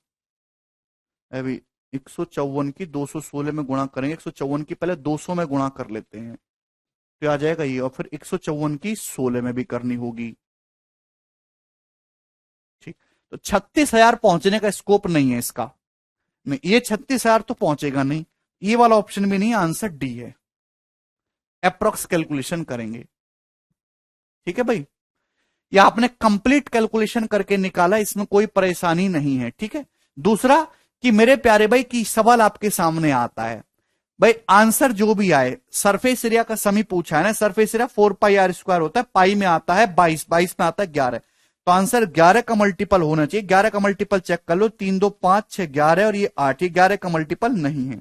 अभी 154 की 216 में गुणा करेंगे, 154 की पहले 200 में गुणा कर लेते हैं, तो आ जाएगा ये, और फिर 154 की 16 में भी करनी होगी। ठीक, तो 36,000 पहुंचने का स्कोप नहीं है इसका, नहीं ये 36,000 तो पहुंचेगा नहीं। ये वाला ऑप्शन भी नहीं, आंसर डी है। अप्रोक्स कैलकुलेशन करेंगे, ठीक है भाई। या आपने कंप्लीट कैलकुलेशन करके निकाला, इसमें कोई परेशानी नहीं है, ठीक है। दूसरा कि मेरे प्यारे भाई की सवाल आपके सामने आता है भाई, आंसर जो भी आए, सरफेस एरिया का समी पूछा है ना, सरफेस एरिया 4πr² होता है, पाई में आता है 22, 22 में आता है 11, तो आंसर 11 का मल्टीपल होना चाहिए। 11 का मल्टीपल चेक कर लो, 3 2 5 6 11 और ये 8, ये 11 का मल्टीपल नहीं है।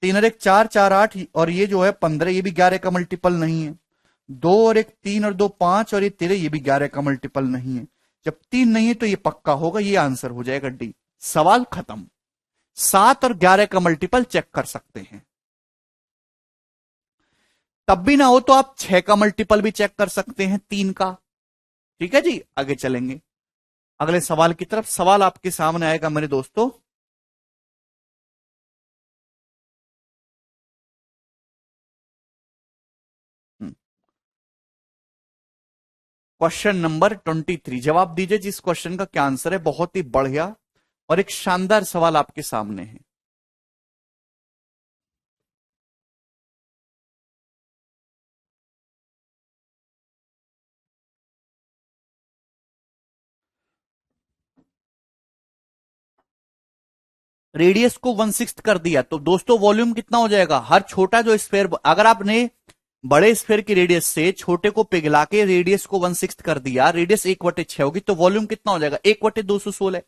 3 और 1 4, 4 8, और ये जो है 15, ये भी 11 का मल्टीपल नहीं है। 2 और 1 3 और 2 5, और ये 13, ये भी 11 का मल्टीपल नहीं है। जब 3 नहीं है तो ये पक्का होगा, ये आंसर हो जाएगा डी। सवाल खत्म। 7 और 11 का मल्टीपल चेक कर सकते हैं। तब भी ना हो तो आप 6 का मल्टीपल भी चेक कर सकते हैं, 3 का। ठीक है जी, आगे चलेंगे अगले सवाल की तरफ। सवाल आपके सामने आएगा मेरे दोस्तों, क्वेश्चन नंबर 23। जवाब दीजिए जिस क्वेश्चन का क्या आंसर है। बहुत ही बढ़िया और एक शानदार सवाल आपके सामने है। रेडियस को 1/6 कर दिया, तो दोस्तों वॉल्यूम कितना हो जाएगा? हर छोटा जो स्फेयर, अगर आपने बड़े स्फेयर की रेडियस से छोटे को पिघला के रेडियस को 1/6 कर दिया, रेडियस 1/6 होगी, तो वॉल्यूम कितना हो जाएगा? 1/216।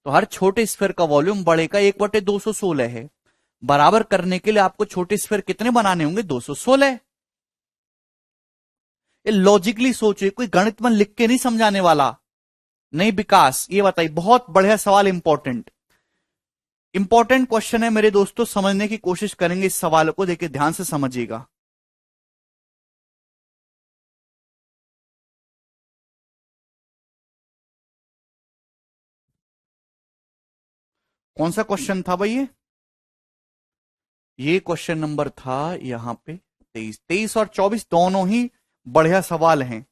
तो हर छोटे स्फेयर का वॉल्यूम बड़े का 1/216 है। बराबर करने के लिए आपको छोटे स्फेयर कितने बनाने होंगे? 216। ये लॉजिकली सोचिए, कोई गणित में लिख के नहीं समझाने वाला। नहीं विकास, ये बताइए, बहुत बढ़िया सवाल, इंपॉर्टेंट इंपॉर्टेंट क्वेश्चन है मेरे दोस्तों, समझने की कोशिश करेंगे इस सवाल को, देखिए ध्यान से समझिएगा। कौन सा क्वेश्चन था भाई? ये क्वेश्चन नंबर था यहां पे 23। 23 और 24 दोनों ही बढ़िया सवाल हैं।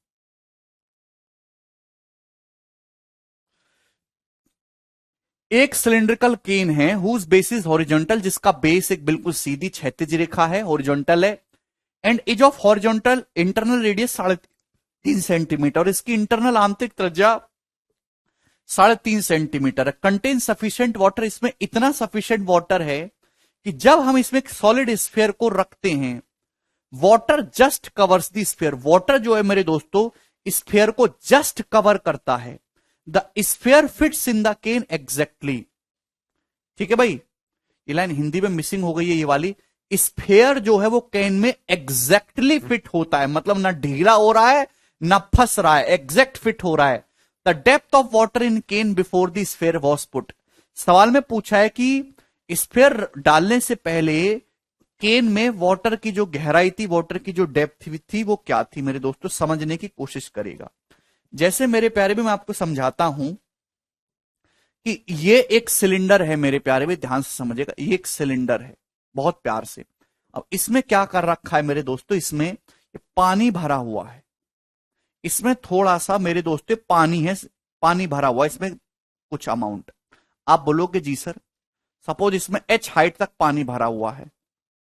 एक सिलिंड्रिकल केन है हुज बेस इज हॉरिजॉन्टल, जिसका बेस एक बिल्कुल सीधी क्षैतिज रेखा है, हॉरिजॉन्टल है, and is of horizontal internal radius 3.5 centimetre, और इसकी इंटरनल आंतरिक त्रिज्या 3.5 सेंटीमीटर है। कंटेन सफिशिएंट वाटर, इसमें इतना सफिशिएंट वाटर है कि जब हम इसमें सॉलिड स्फीयर को रखते हैं, water just covers the sphere, water जो है मेरे दोस्तों स्फीयर को जस्ट कवर करता है। The sphere fits in the can exactly. ठीक है भाई, ये लाइन हिंदी में मिसिंग हो गई है, ये वाली। स्फीयर जो है वो केन में एग्जैक्टली फिट होता है, मतलब ना ढीला हो रहा है ना फंस रहा है, एग्जैक्ट फिट हो रहा है। The depth of water in can before the sphere was put. सवाल में पूछा है कि स्फीयर डालने से पहले केन में वाटर की जो गहराई थी, वाटर की जो डेप्थ थी वो क्या थी मेरे दोस्तों, समझने की कोशिश करेगा। जैसे मेरे प्यारे भी मैं आपको समझाता हूं कि ये एक सिलेंडर है मेरे प्यारे भी, ध्यान से समझिएगा, ये एक सिलेंडर है बहुत प्यार से। अब इसमें क्या कर रखा है मेरे दोस्तों, इसमें पानी भरा हुआ है, इसमें थोड़ा सा मेरे दोस्तों पानी है, पानी भरा हुआ है इसमें कुछ अमाउंट। आप बोलोगे जी सर, सपोज इसमें h हाइट तक पानी भरा हुआ है,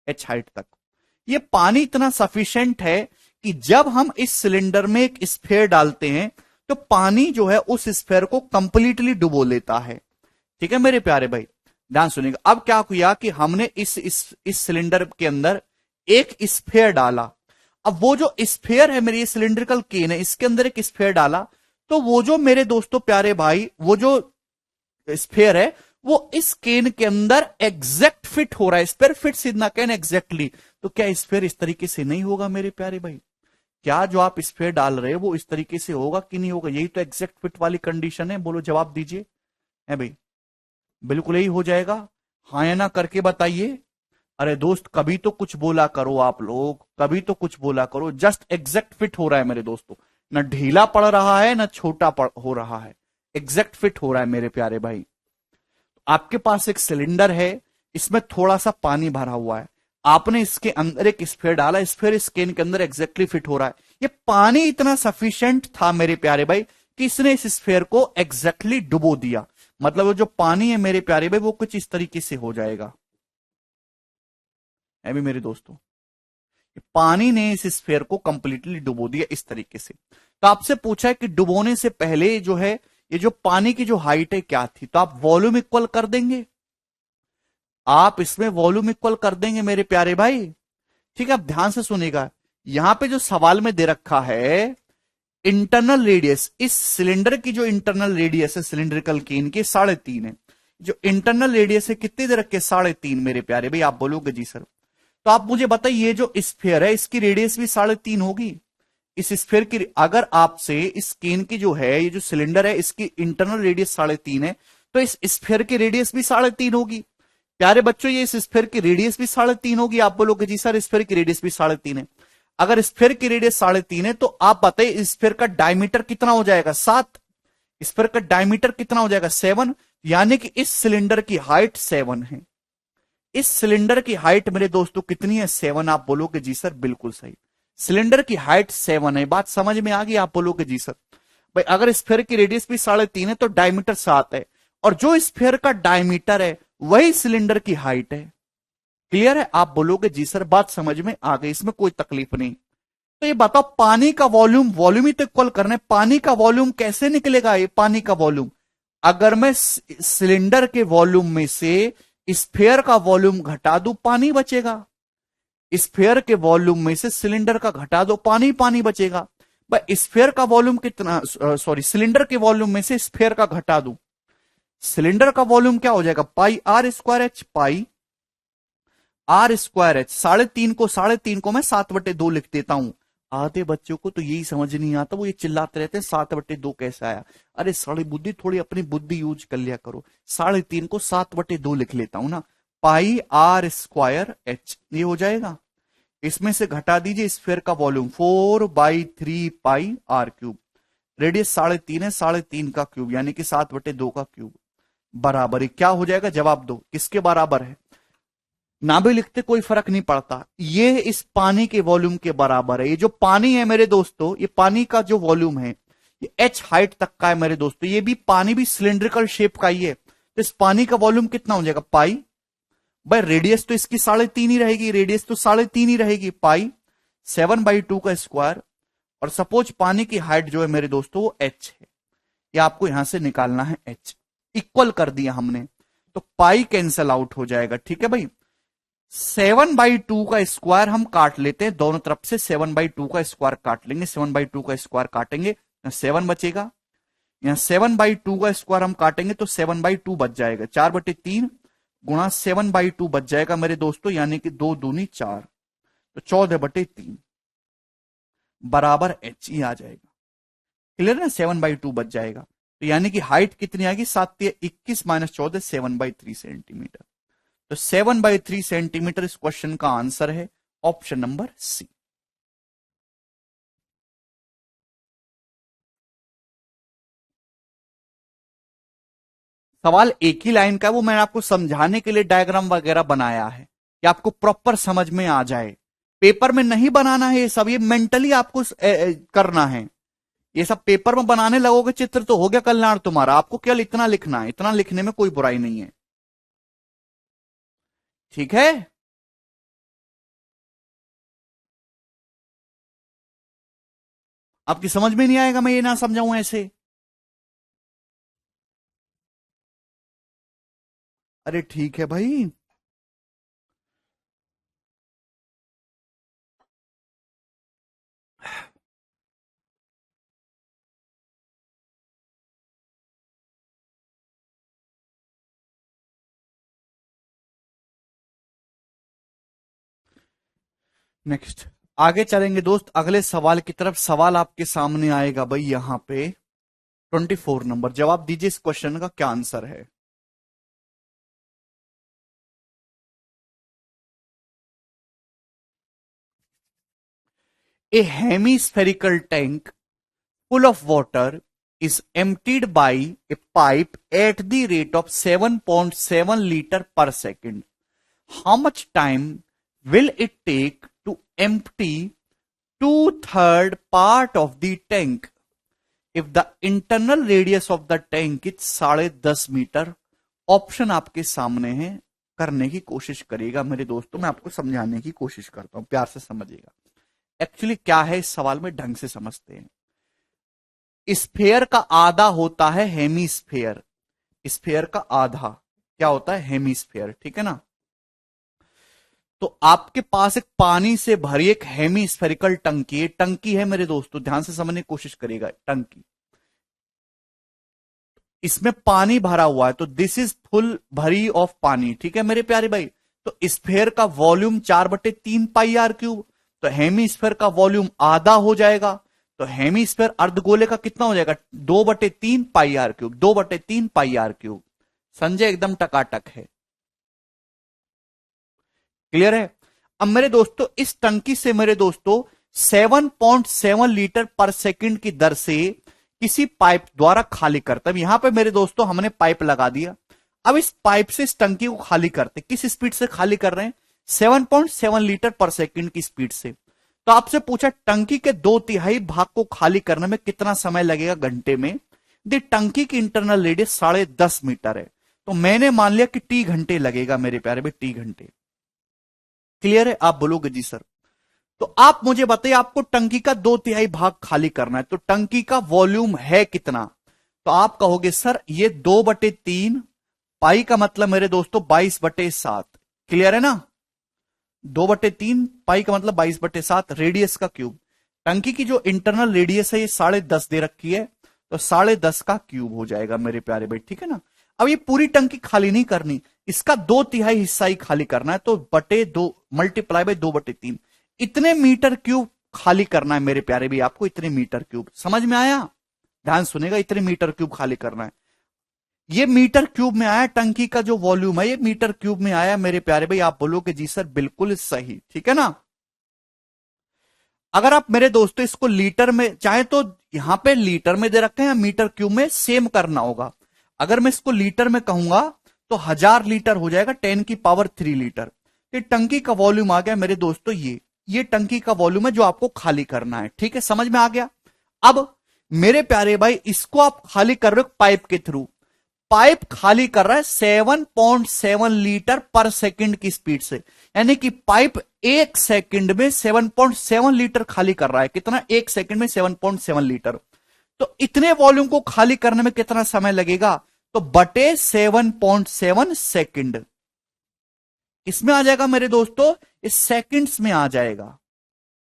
h हाइट तक। ये पानी इतना सफिशिएंट है कि जब हम इस सिलेंडर में एक स्फीयर डालते हैं तो पानी जो है उस स्फीयर को कंप्लीटली डुबो लेता है। ठीक है मेरे प्यारे भाई, ध्यान सुनिएगा। अब क्या किया कि हमने इस सिलेंडर के अंदर एक स्फीयर डाला। अब वो जो स्फीयर है मेरी, ये सिलिंड्रिकल केन है, इसके अंदर एक स्फीयर डाला, तो वो जो मेरे दोस्तों प्यारे भाई, वो जो स्फीयर है वो इस केन के अंदर एग्जैक्ट फिट हो रहा है। Sphere fits in the can exactly. तो क्या स्फीयर इस तरीके से नहीं होगा मेरे प्यारे भाई? क्या जो आप स्फीयर डाल रहे हो वो इस तरीके से होगा कि नहीं होगा? यही तो एग्जैक्ट फिट वाली कंडीशन है। बोलो, जवाब दीजिए। है भाई, बिल्कुल यही हो जाएगा। हाँ या ना करके बताइए। अरे दोस्त, कभी तो कुछ बोला करो आप लोग, कभी तो कुछ बोला करो। जस्ट एग्जैक्ट फिट हो रहा है मेरे दोस्तों, ना ढीला पड़ रहा है ना छोटा हो रहा है, एग्जैक्ट फिट हो रहा है मेरे प्यारे भाई। आपके पास एक सिलेंडर है, इसमें थोड़ा सा पानी भरा हुआ है, आपने इसके अंदर एक स्फीयर डाला, स्फीयर इस केन के अंदर एग्जैक्टली फिट हो रहा है। ये पानी इतना सफिशिएंट था मेरे प्यारे भाई कि इसने इस स्फीयर को एग्जैक्टली डुबो दिया। मतलब वो जो पानी है मेरे प्यारे भाई वो कुछ इस तरीके से हो जाएगा। भी मेरे दोस्तों, पानी ने इस स्फीयर को कंप्लीटली डुबो दिया इस तरीके से। तो आपसे पूछा है कि डुबोने से पहले जो है ये जो पानी की जो हाइट है क्या थी, तो आप वॉल्यूम इक्वल कर देंगे, आप इसमें वॉल्यूम इक्वल कर देंगे मेरे प्यारे भाई। ठीक है, अब ध्यान से सुनिएगा, यहां पे जो सवाल में दे रखा है इंटरनल रेडियस, इस सिलेंडर की जो इंटरनल रेडियस है सिलिंड्रिकल केन की 3.5 है। जो इंटरनल रेडियस है कितनी दे रखे? 3.5 मेरे प्यारे भाई। आप बोलोगे जी सर, तो आप मुझे बताइए ये जो स्फीयर है इसकी रेडियस भी 3.5 होगी। इस स्फीयर की अगर आपसे इस केन की जो है, ये जो सिलेंडर है इसकी इंटरनल रेडियस 3.5 है, तो इस स्फीयर की रेडियस भी 3.5 होगी। प्यारे बच्चों, ये इस स्फीयर की रेडियस भी 3.5 होगी। आप बोलोगे जी सर स्फीयर की रेडियस भी 3.5 है। अगर स्फीयर की रेडियस 3.5 है तो आप बताइए स्फीयर का डायमीटर कितना हो जाएगा? 7। स्फीयर का डायमीटर कितना हो जाएगा? 7। यानी कि इस सिलेंडर की हाइट 7 है। इस सिलेंडर की हाइट मेरे दोस्तों कितनी है? 7। आप बोलोगे जी सर बिल्कुल सही, सिलेंडर की हाइट 7 है। बात समझ में आ गई? आप बोलोगे जी सर। भाई अगर स्फीयर की रेडियस भी 3.5 है तो डायमीटर 7 है, और जो स्फीयर का डायमीटर है वही सिलेंडर की हाइट है। क्लियर है? आप बोलोगे जी सर, बात समझ में आ गई, इसमें कोई तकलीफ नहीं। तो ये बताओ, पानी का वॉल्यूम, वॉल्यूम ही तो इक्वल करना है, पानी का वॉल्यूम कैसे निकलेगा? ये पानी का वॉल्यूम, अगर मैं सिलेंडर के वॉल्यूम में से स्फेयर का वॉल्यूम घटा दो, पानी बचेगा। स्फेयर के वॉल्यूम में से सिलेंडर का घटा दो, पानी पानी बचेगा। भाई स्फेयर का वॉल्यूम कितना, सॉरी सिलेंडर के वॉल्यूम में से स्फेयर का घटा दो, सिलेंडर का वॉल्यूम क्या हो जाएगा, pi R square H, pi R square H. 3.5 को मैं 7/2 लिख देता हूं। आधे बच्चों को तो यही समझ नहीं आता, वो ये चिल्लाते रहते हैं 7/2 कैसे आया। अरे साड़ी बुद्धि, थोड़ी अपनी बुद्धि यूज कर लिया करो। 3.5 को 7/2 लिख लेता हूं ना, पाई आर स्क्वायर एच, ये हो जाएगा। इसमें से घटा दीजिए स्फीयर का volume, 4/3 pi R cube. Radius 3.5 है, 3.5 का क्यूब यानी कि 7/2 का क्यूब बराबर क्या हो जाएगा, जवाब दो किसके बराबर है। ना भी लिखते कोई फर्क नहीं पड़ता, ये इस पानी के वॉल्यूम के बराबर है। ये जो पानी है मेरे दोस्तों, ये पानी का जो वॉल्यूम है ये एच हाइट तक का है मेरे दोस्तों। ये भी पानी भी सिलेंड्रिकल शेप का ही है, तो इस पानी का वॉल्यूम कितना हो जाएगा, पाई। भाई रेडियस तो इसकी 3.5 ही रहेगी, रेडियस तो 3.5 ही रहेगी, पाई 7/2 का स्क्वायर। और सपोज पानी की हाइट जो है मेरे दोस्तों वो एच है, ये आपको यहां से निकालना है एच। इक्वल कर दिया हमने तो पाई कैंसल आउट हो जाएगा, ठीक है भाई। 7/2 का स्क्वायर हम काट लेते हैं, दोनों तरफ से 7/2 का स्क्वायर काट लेंगे, 7/2 का स्क्वायर काटेंगे 7 बचेगा, यहां 7/2 का स्क्वायर हम काटेंगे तो 7/2 बच जाएगा, 4/3 गुणा 7/2 बच जाएगा मेरे दोस्तों, यानी कि 2 दूनी 4, तो 14/3 बराबर एच ई आ जाएगा। क्लियर ना, 7/2 बच जाएगा, तो यानी कि हाइट कितनी आएगी, 7×21 - 14 7/3 सेंटीमीटर। तो 7/3 सेंटीमीटर इस क्वेश्चन का आंसर है, ऑप्शन नंबर सी। सवाल एक ही लाइन का, वो मैंने आपको समझाने के लिए डायग्राम वगैरह बनाया है कि आपको प्रॉपर समझ में आ जाए। पेपर में नहीं बनाना है ये सब, ये मेंटली आपको करना है। ये सब पेपर में बनाने लगोगे चित्र तो हो गया कल्याण तुम्हारा। आपको केवल इतना लिखना है, इतना लिखने में कोई बुराई नहीं है, ठीक है। आपकी समझ में नहीं आएगा मैं ये ना समझाऊं ऐसे। अरे ठीक है भाई। नेक्स्ट आगे चलेंगे दोस्त, अगले सवाल की तरफ। सवाल आपके सामने आएगा भाई यहां पे 24 नंबर। जवाब दीजिए इस क्वेश्चन का क्या आंसर है। A hemispherical tank full of water is emptied by a pipe at the rate of 7.7 liter per second. How much time will it take to empty 2/3 part of the tank if the internal radius of the tank is 10.5 metre. Option आपके सामने है, करने की कोशिश करिएगा मेरे दोस्तों, मैं आपको समझाने की कोशिश करता हूं, प्यार से समझिएगा। एक्चुअली क्या है इस सवाल में, ढंग से समझते हैं। स्फेयर का आधा होता है हेमीस्फेयर, स्फेयर का आधा क्या होता है, हेमीस्फेयर, ठीक है ना। तो आपके पास एक पानी से भरी एक हेमीस्फेरिकल टंकी है, टंकी है मेरे दोस्तों, ध्यान से समझने की कोशिश करिएगा। टंकी, इसमें पानी भरा हुआ है, तो दिस इज फुल भरी ऑफ पानी, ठीक है मेरे प्यारे भाई। तो स्फेयर का वॉल्यूम 4/3 पाई आर क्यूब, तो हेमीस्फेयर का वॉल्यूम आधा हो जाएगा। तो हेमीस्फेयर अर्धगोले का कितना हो जाएगा, 2/3 pi R cube, 2/3 pi R cube. Sanjay एकदम टकाटक है, क्लियर है। अब मेरे दोस्तों इस टंकी से मेरे दोस्तों 7.7 लीटर पर सेकंड की दर से किसी पाइप द्वारा खाली करते। अब यहां पे मेरे दोस्तों हमने पाइप लगा दिया, अब इस पाइप से इस टंकी को खाली करते। किस स्पीड से खाली कर रहे हैं, 7.7 लीटर पर सेकंड की स्पीड से। तो आपसे पूछा टंकी के 2/3 भाग को खाली करने में कितना समय लगेगा घंटे में। दी टंकी की इंटरनल रेडियस 10.5 मीटर है, तो मैंने मान लिया कि टी घंटे लगेगा मेरे प्यारे भाई, टी घंटे। क्लियर है, आप बोलोगे जी सर। तो आप मुझे बताइए, आपको टंकी का 2/3 भाग खाली करना है, तो टंकी का वॉल्यूम है कितना। तो आप कहोगे सर ये 2/3 पाई का मतलब मेरे दोस्तों 22/7, क्लियर है ना। 2/3 पाई का मतलब 22/7 रेडियस का क्यूब। टंकी की जो इंटरनल रेडियस है ये 10.5 दे रखी है, तो 10.5 का क्यूब हो जाएगा मेरे प्यारे भाई, ठीक है ना। अब ये पूरी टंकी खाली नहीं करनी, इसका 2/3 हिस्सा ही खाली करना है, तो बटे 2 मल्टीप्लाई बाय 2/3, इतने मीटर क्यूब खाली करना है मेरे प्यारे भाई आपको, इतने मीटर क्यूब। समझ में आया, ध्यान सुनेगा, इतने मीटर क्यूब खाली करना है। ये मीटर क्यूब में आया, टंकी का जो वॉल्यूम है ये मीटर क्यूब में आया मेरे प्यारे भाई। आप बोलोगे जी सर बिल्कुल सही, ठीक है ना। अगर आप मेरे दोस्तों इसको लीटर में चाहे तो यहां पे लीटर में दे रखे हैं या मीटर क्यूब में, सेम करना होगा। अगर मैं इसको लीटर में कहूंगा तो 1000 लीटर हो जाएगा, 10⁻³ लीटर। ये टंकी का वॉल्यूम आ गया मेरे दोस्तों, ये टंकी का वॉल्यूम है जो आपको खाली करना है, ठीक है, समझ में आ गया। अब मेरे प्यारे भाई इसको आप खाली कर रहे हो पाइप के थ्रू, पाइप खाली कर रहा है 7.7 लीटर पर सेकंड की स्पीड से, यानी कि पाइप 1 सेकंड में 7.7 लीटर खाली कर रहा है। कितना? 1 सेकंड में 7.7 लीटर। तो इतने वॉल्यूम को खाली करने में कितना समय लगेगा? तो बटे 7.7 सेकंड, इसमें आ जाएगा मेरे दोस्तों, इस सेकंड्स में आ जाएगा।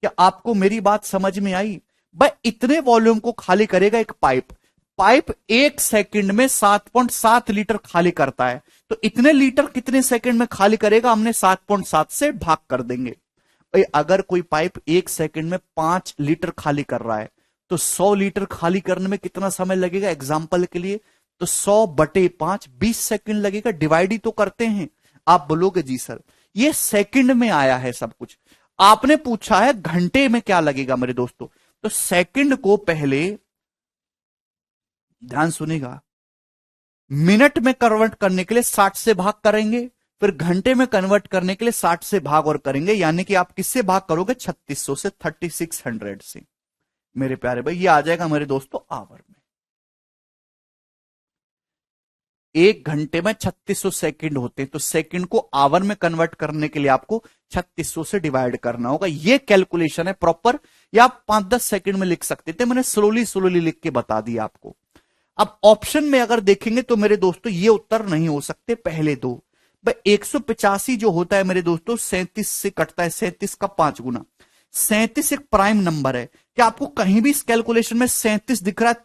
क्या आपको मेरी बात समझ में आई? भाई इतने वॉल्यूम को खाली करेगा एक पाइप, पाइप 1 सेकंड में 7.7 लीटर खाली करता है, तो इतने लीटर कितने सेकंड में खाली करेगा? हमने 7.7 से भाग कर देंगे। भाई अगर कोई पाइप 1 सेकंड में 5 लीटर खाली कर रहा है, तो 100 लीटर खाली करने में कितना समय लगेगा? एग्जाम्पल के लिए तो 100/5 20 सेकंड लगेगा। डिवाइड ही तो करते हैं। आप बोलोगे जी सर ये सेकंड में आया है सब कुछ, आपने पूछा है घंटे में क्या लगेगा मेरे दोस्तों। तो सेकंड को पहले ध्यान सुनेगा, मिनट में कन्वर्ट करने के लिए 60 से भाग करेंगे, फिर घंटे में कन्वर्ट करने के लिए 60 से भाग और करेंगे, यानी कि आप किससे भाग करोगे? 3600 से, 3600 से मेरे प्यारे भाई। ये आ जाएगा मेरे दोस्तों आवर में। 1 घंटे में 3600 सेकंड होते हैं, तो सेकंड को आवर में कन्वर्ट करने के लिए आपको 3600 से डिवाइड करना होगा। ये कैलकुलेशन है प्रॉपर, या आप 5-10 सेकंड में लिख सकते थे, मैंने स्लोली लिख के बता दिया आपको। अब ऑप्शन में अगर देखेंगे तो मेरे दोस्तों ये उत्तर नहीं हो सकते पहले दो। भाई 185 जो होता है मेरे दोस्तों 37 से कटता है, 37 का 5 गुना। 37 एक प्राइम नंबर है। क्या आपको कहीं भी इस कैलकुलेशन में 37 दिख रहा है?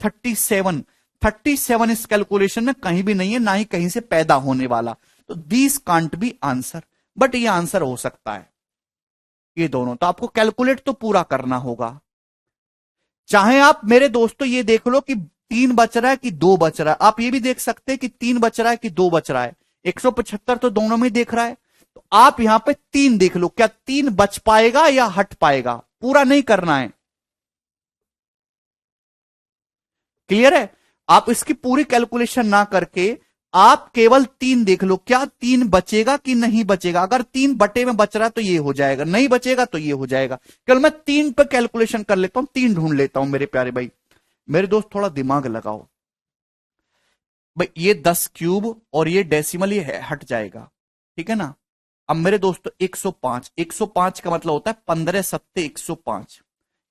37 इस कैलकुलेशन में कहीं भी नहीं है, ना ही कहीं से पैदा होने वाला। तो this can't be answer, but ये आंसर हो सकता है ये दोनों। तो आपको कैलकुलेट तो पूरा करना होगा। चाहे आप मेरे दोस्तों ये देख लो कि 3 बच रहा है कि 2 बच रहा है, आप ये भी देख सकते हैं कि 3 बच रहा है कि 2 बच रहा है। 175 तो दोनों में देख रहा है, तो आप यहां पे 3 देख लो, क्या 3 बच पाएगा या हट पाएगा? पूरा नहीं करना है, क्लियर है। आप इसकी पूरी कैलकुलेशन ना करके आप केवल 3 देख लो, क्या 3 बचेगा कि नहीं बचेगा। अगर 3 बटे में बच रहा है तो ये हो जाएगा, नहीं बचेगा तो ये हो जाएगा। केवल मैं 3 पे कैलकुलेशन कर लेता हूं, 3 ढूंढ लेता हूं मेरे प्यारे भाई। मेरे दोस्त थोड़ा दिमाग लगाओ भाई, ये 10 क्यूब और ये डेसिमल ये हट जाएगा, ठीक है ना। अब मेरे दोस्तों 105 का मतलब होता है 15 सत्ते 105।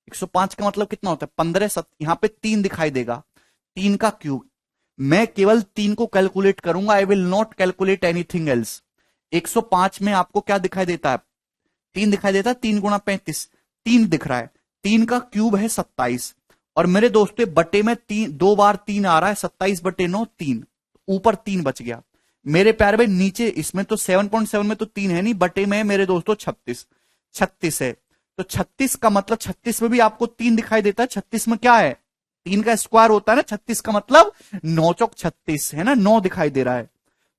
105 का मतलब कितना होता है? 15 सत्ते, यहां पे 3 दिखाई देगा, 3 का क्यूब। मैं केवल 3 को कैलकुलेट करूंगा, I will not calculate anything else. 105 में आपको क्या दिखाई देता है? 3 दिखाई देता है, 3 गुणा 35, 3 दिख रहा है। 3 का क्यूब है 27, और मेरे दोस्तों बटे में 3 2 बार 3 आ रहा है, 27/9 3, ऊपर 3 बच गया मेरे प्यारे भाई। नीचे इसमें तो 7.7 में तो 3 है नहीं, बटे में मेरे दोस्तों 36 है। तो 36 का मतलब 36 में भी आपको 3 दिखाई देता है। 36 में क्या है? 3 का स्क्वायर होता है ना, 36 का मतलब 9 चौक 36 है ना, 9 दिखाई दे रहा है,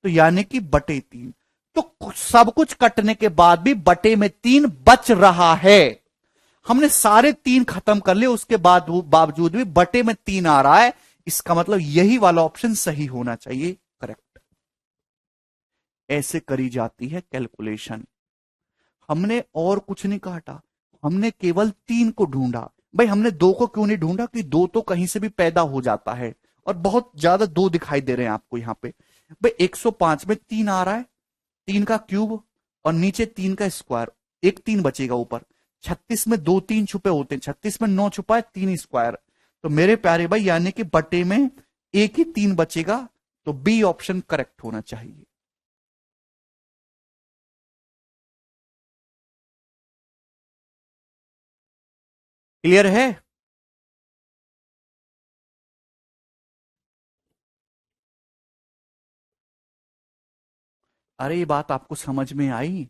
तो यानी कि बटे 3। तो सब कुछ कटने के बाद भी बटे में 3 बच रहा है। हमने सारे 3 खत्म कर लिए, उसके बाद बावजूद भी बटे में 3 आ रहा है, इसका मतलब यही वाला ऑप्शन सही होना चाहिए, करेक्ट। ऐसे करी जाती है कैलकुलेशन। हमने और कुछ नहीं काटा, हमने केवल 3 को ढूंढा। भाई हमने 2 को क्यों नहीं ढूंढा? कि 2 तो कहीं से भी पैदा हो जाता है, और बहुत ज्यादा 2 दिखाई दे रहे हैं आपको यहां पे। भाई 105 में 3 आ रहा है, 3 का क्यूब और नीचे 3 का स्क्वायर, एक 3 बचेगा ऊपर। 36 में 2 3 छुपे होते हैं, 36 में 9 छुपा है, 3 स्क्वायर। तो मेरे प्यारे भाई यानी कि बटे में एक ही 3 बचेगा, तो बी ऑप्शन करेक्ट होना चाहिए। क्लियर है? अरे ये बात आपको समझ में आई?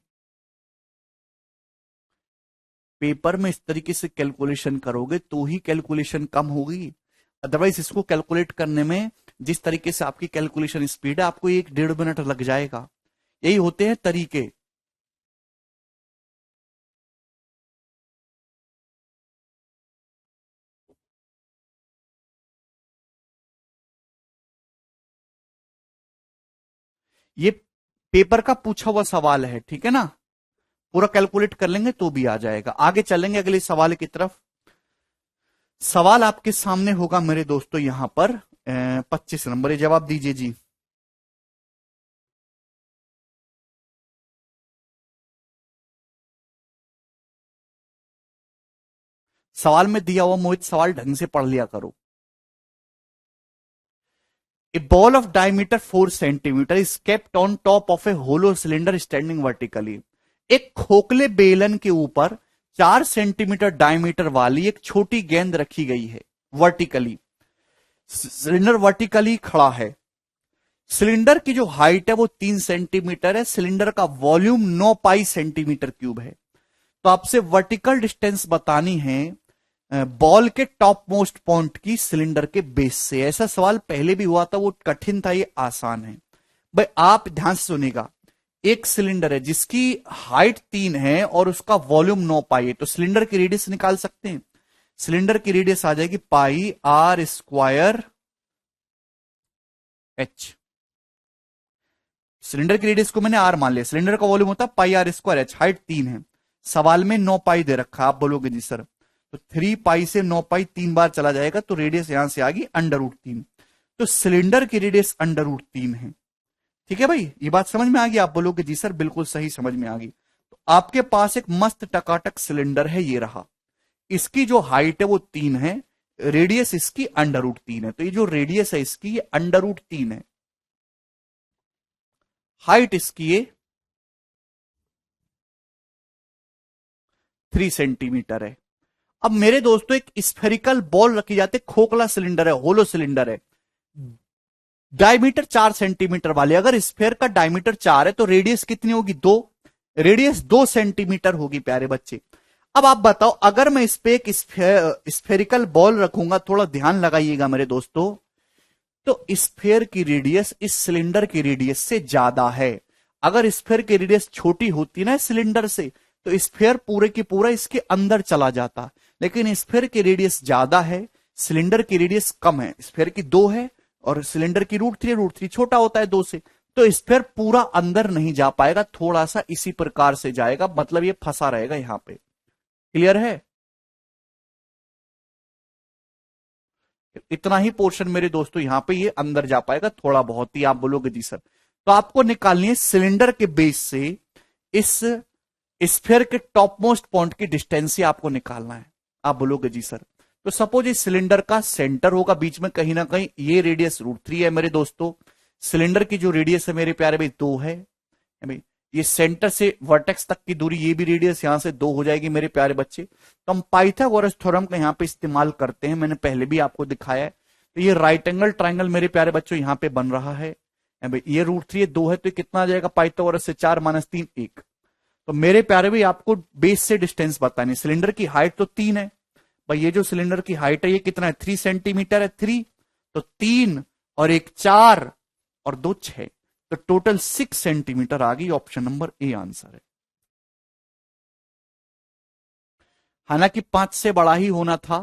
पेपर में इस तरीके से कैलकुलेशन करोगे तो ही कैलकुलेशन कम होगी, अदरवाइज इसको कैलकुलेट करने में जिस तरीके से आपकी कैलकुलेशन स्पीड है, आपको 1-1.5 मिनट लग जाएगा। यही होते हैं तरीके। ये पेपर का पूछा हुआ सवाल है, ठीक है ना? पूरा कैलकुलेट कर लेंगे तो भी आ जाएगा। आगे चलेंगे अगले सवाल की तरफ। सवाल आपके सामने होगा मेरे दोस्तों यहां पर 25 नंबर, ये जवाब दीजिए जी। सवाल में दिया हुआ मोहित सवाल ढंग से पढ़ लिया करो। A ball of diameter 4 centimetre is kept on top of a hollow cylinder standing vertically. एक खोखले बेलन के ऊपर 4 सेंटीमीटर डायमीटर वाली एक छोटी गेंद रखी गई है वर्टिकली। सिलेंडर वर्टिकली खड़ा है। सिलेंडर की जो हाइट है वो 3 सेंटीमीटर है। सिलेंडर का वॉल्यूम 9 पाई सेंटीमीटर क्यूब है। तो आपसे वर्टिकल डिस्टेंस बतानी है बॉल के टॉप मोस्ट पॉइंट की सिलेंडर के बेस से। ऐसा सवाल पहले भी हुआ था, वो कठिन था, ये आसान है। भाई आप ध्यान से सुनिएगा। एक सिलेंडर है जिसकी हाइट 3 है और उसका वॉल्यूम 9 पाई है, तो सिलेंडर की रेडियस निकाल सकते हैं। सिलेंडर की रेडियस आ जाएगी पाई आर स्क्वायर एच। सिलेंडर की रेडियस को मैंने आर मान लिया, सिलेंडर का वॉल्यूम होता है पाई आर स्क्वायर एच, हाइट 3 है। सवाल में 9 पाई दे रखा, आप बोलोगे जी सर तो 3 पाई से 9 पाई 3 बार चला जाएगा, तो रेडियस यहां से आ गई √3। तो सिलेंडर की रेडियस √3 है। ठीक है भाई, ये बात समझ में आ गई? आप बोलोगे जी सर बिल्कुल सही, समझ में आ गई। तो आपके पास एक मस्त टकाटक सिलेंडर है, ये रहा। इसकी जो हाइट है वो 3 है, रेडियस इसकी √3 है। तो ये जो रेडियस है इसकी ये √3 है, हाइट इसकी ये 3 सेंटीमीटर है। अब मेरे दोस्तों एक स्फेरिकल बॉल रखी जाती है, खोखला सिलेंडर है, होलो सिलेंडर है, डायमीटर 4 सेंटीमीटर वाले। अगर स्फेयर का डायमीटर 4 है तो रेडियस कितनी होगी? 2। रेडियस 2 सेंटीमीटर होगी प्यारे बच्चे। अब आप बताओ, अगर मैं इस पे एक स्फेरिकल बॉल रखूंगा, थोड़ा ध्यान लगाइएगा मेरे दोस्तों, तो स्फेयर की रेडियस इस सिलेंडर की रेडियस से ज्यादा है। अगर स्फेयर की रेडियस छोटी होती ना सिलेंडर से, तो स्फेयर पूरे की पूरा इसके अंदर चला जाता। लेकिन स्फेयर की रेडियस ज्यादा है, सिलेंडर की रेडियस कम है। स्फेयर की 2 है और सिलेंडर की √3 छोटा होता है 2 से, तो स्फेयर पूरा अंदर नहीं जा पाएगा, थोड़ा सा इसी प्रकार से जाएगा, मतलब ये फंसा रहेगा यहां पे। क्लियर है? इतना ही पोर्शन मेरे दोस्तों यहां पे ये अंदर जा पाएगा, थोड़ा बहुत ही। आप बोलोगे जी सर, तो आपको निकालनी है सिलेंडर के बेस से इस स्फीयर के टॉप मोस्ट पॉइंट की डिस्टेंस ही आपको निकालना है। आप बोलोगे जी सर, तो सपोज इस सिलेंडर का सेंटर होगा बीच में कहीं ना कहीं, ये रेडियस √3 है मेरे दोस्तों। सिलेंडर की जो रेडियस है मेरे प्यारे भाई 2 है भाई। ये सेंटर से वर्टेक्स तक की दूरी, ये भी रेडियस यहां से 2 हो जाएगी मेरे प्यारे बच्चे। तो हम पाइथागोरस थ्योरम का यहां पे इस्तेमाल करते हैं, मैंने पहले भी आपको दिखाया है। तो ये राइट एंगल ट्राइंगल मेरे प्यारे बच्चों यहां पे बन रहा है भाई। ये √3 2 है, तो ये कितना आ जाएगा? पाइथागोरस से 4 - 3 1। तो मेरे प्यारे भाई आपको बेस से डिस्टेंस बतानी। सिलेंडर की हाइट तो 3 है भाई, ये जो सिलेंडर की हाइट है ये कितना है? 3 सेंटीमीटर है। 3 तो 3 और 1 4 और 2 6, तो टोटल 6 सेंटीमीटर आ गई। ऑप्शन नंबर ए आंसर है। हालांकि 5 से बड़ा ही होना था।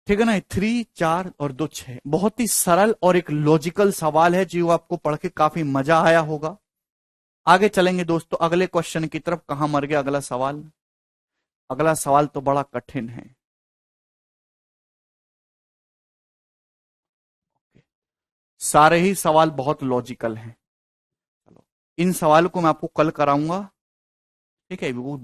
ठीक है ना? 3 4 और 2 6, बहुत ही सरल और एक लॉजिकल सवाल है जो आपको पढ़ के काफी मजा आया होगा। आगे चलेंगे दोस्तों अगले क्वेश्चन की तरफ। कहां मर गया अगला सवाल? अगला सवाल तो बड़ा कठिन है। सारे ही सवाल बहुत लॉजिकल हैं। चलो इन सवालों को मैं आपको कल कराऊंगा, ठीक है? वो बहुत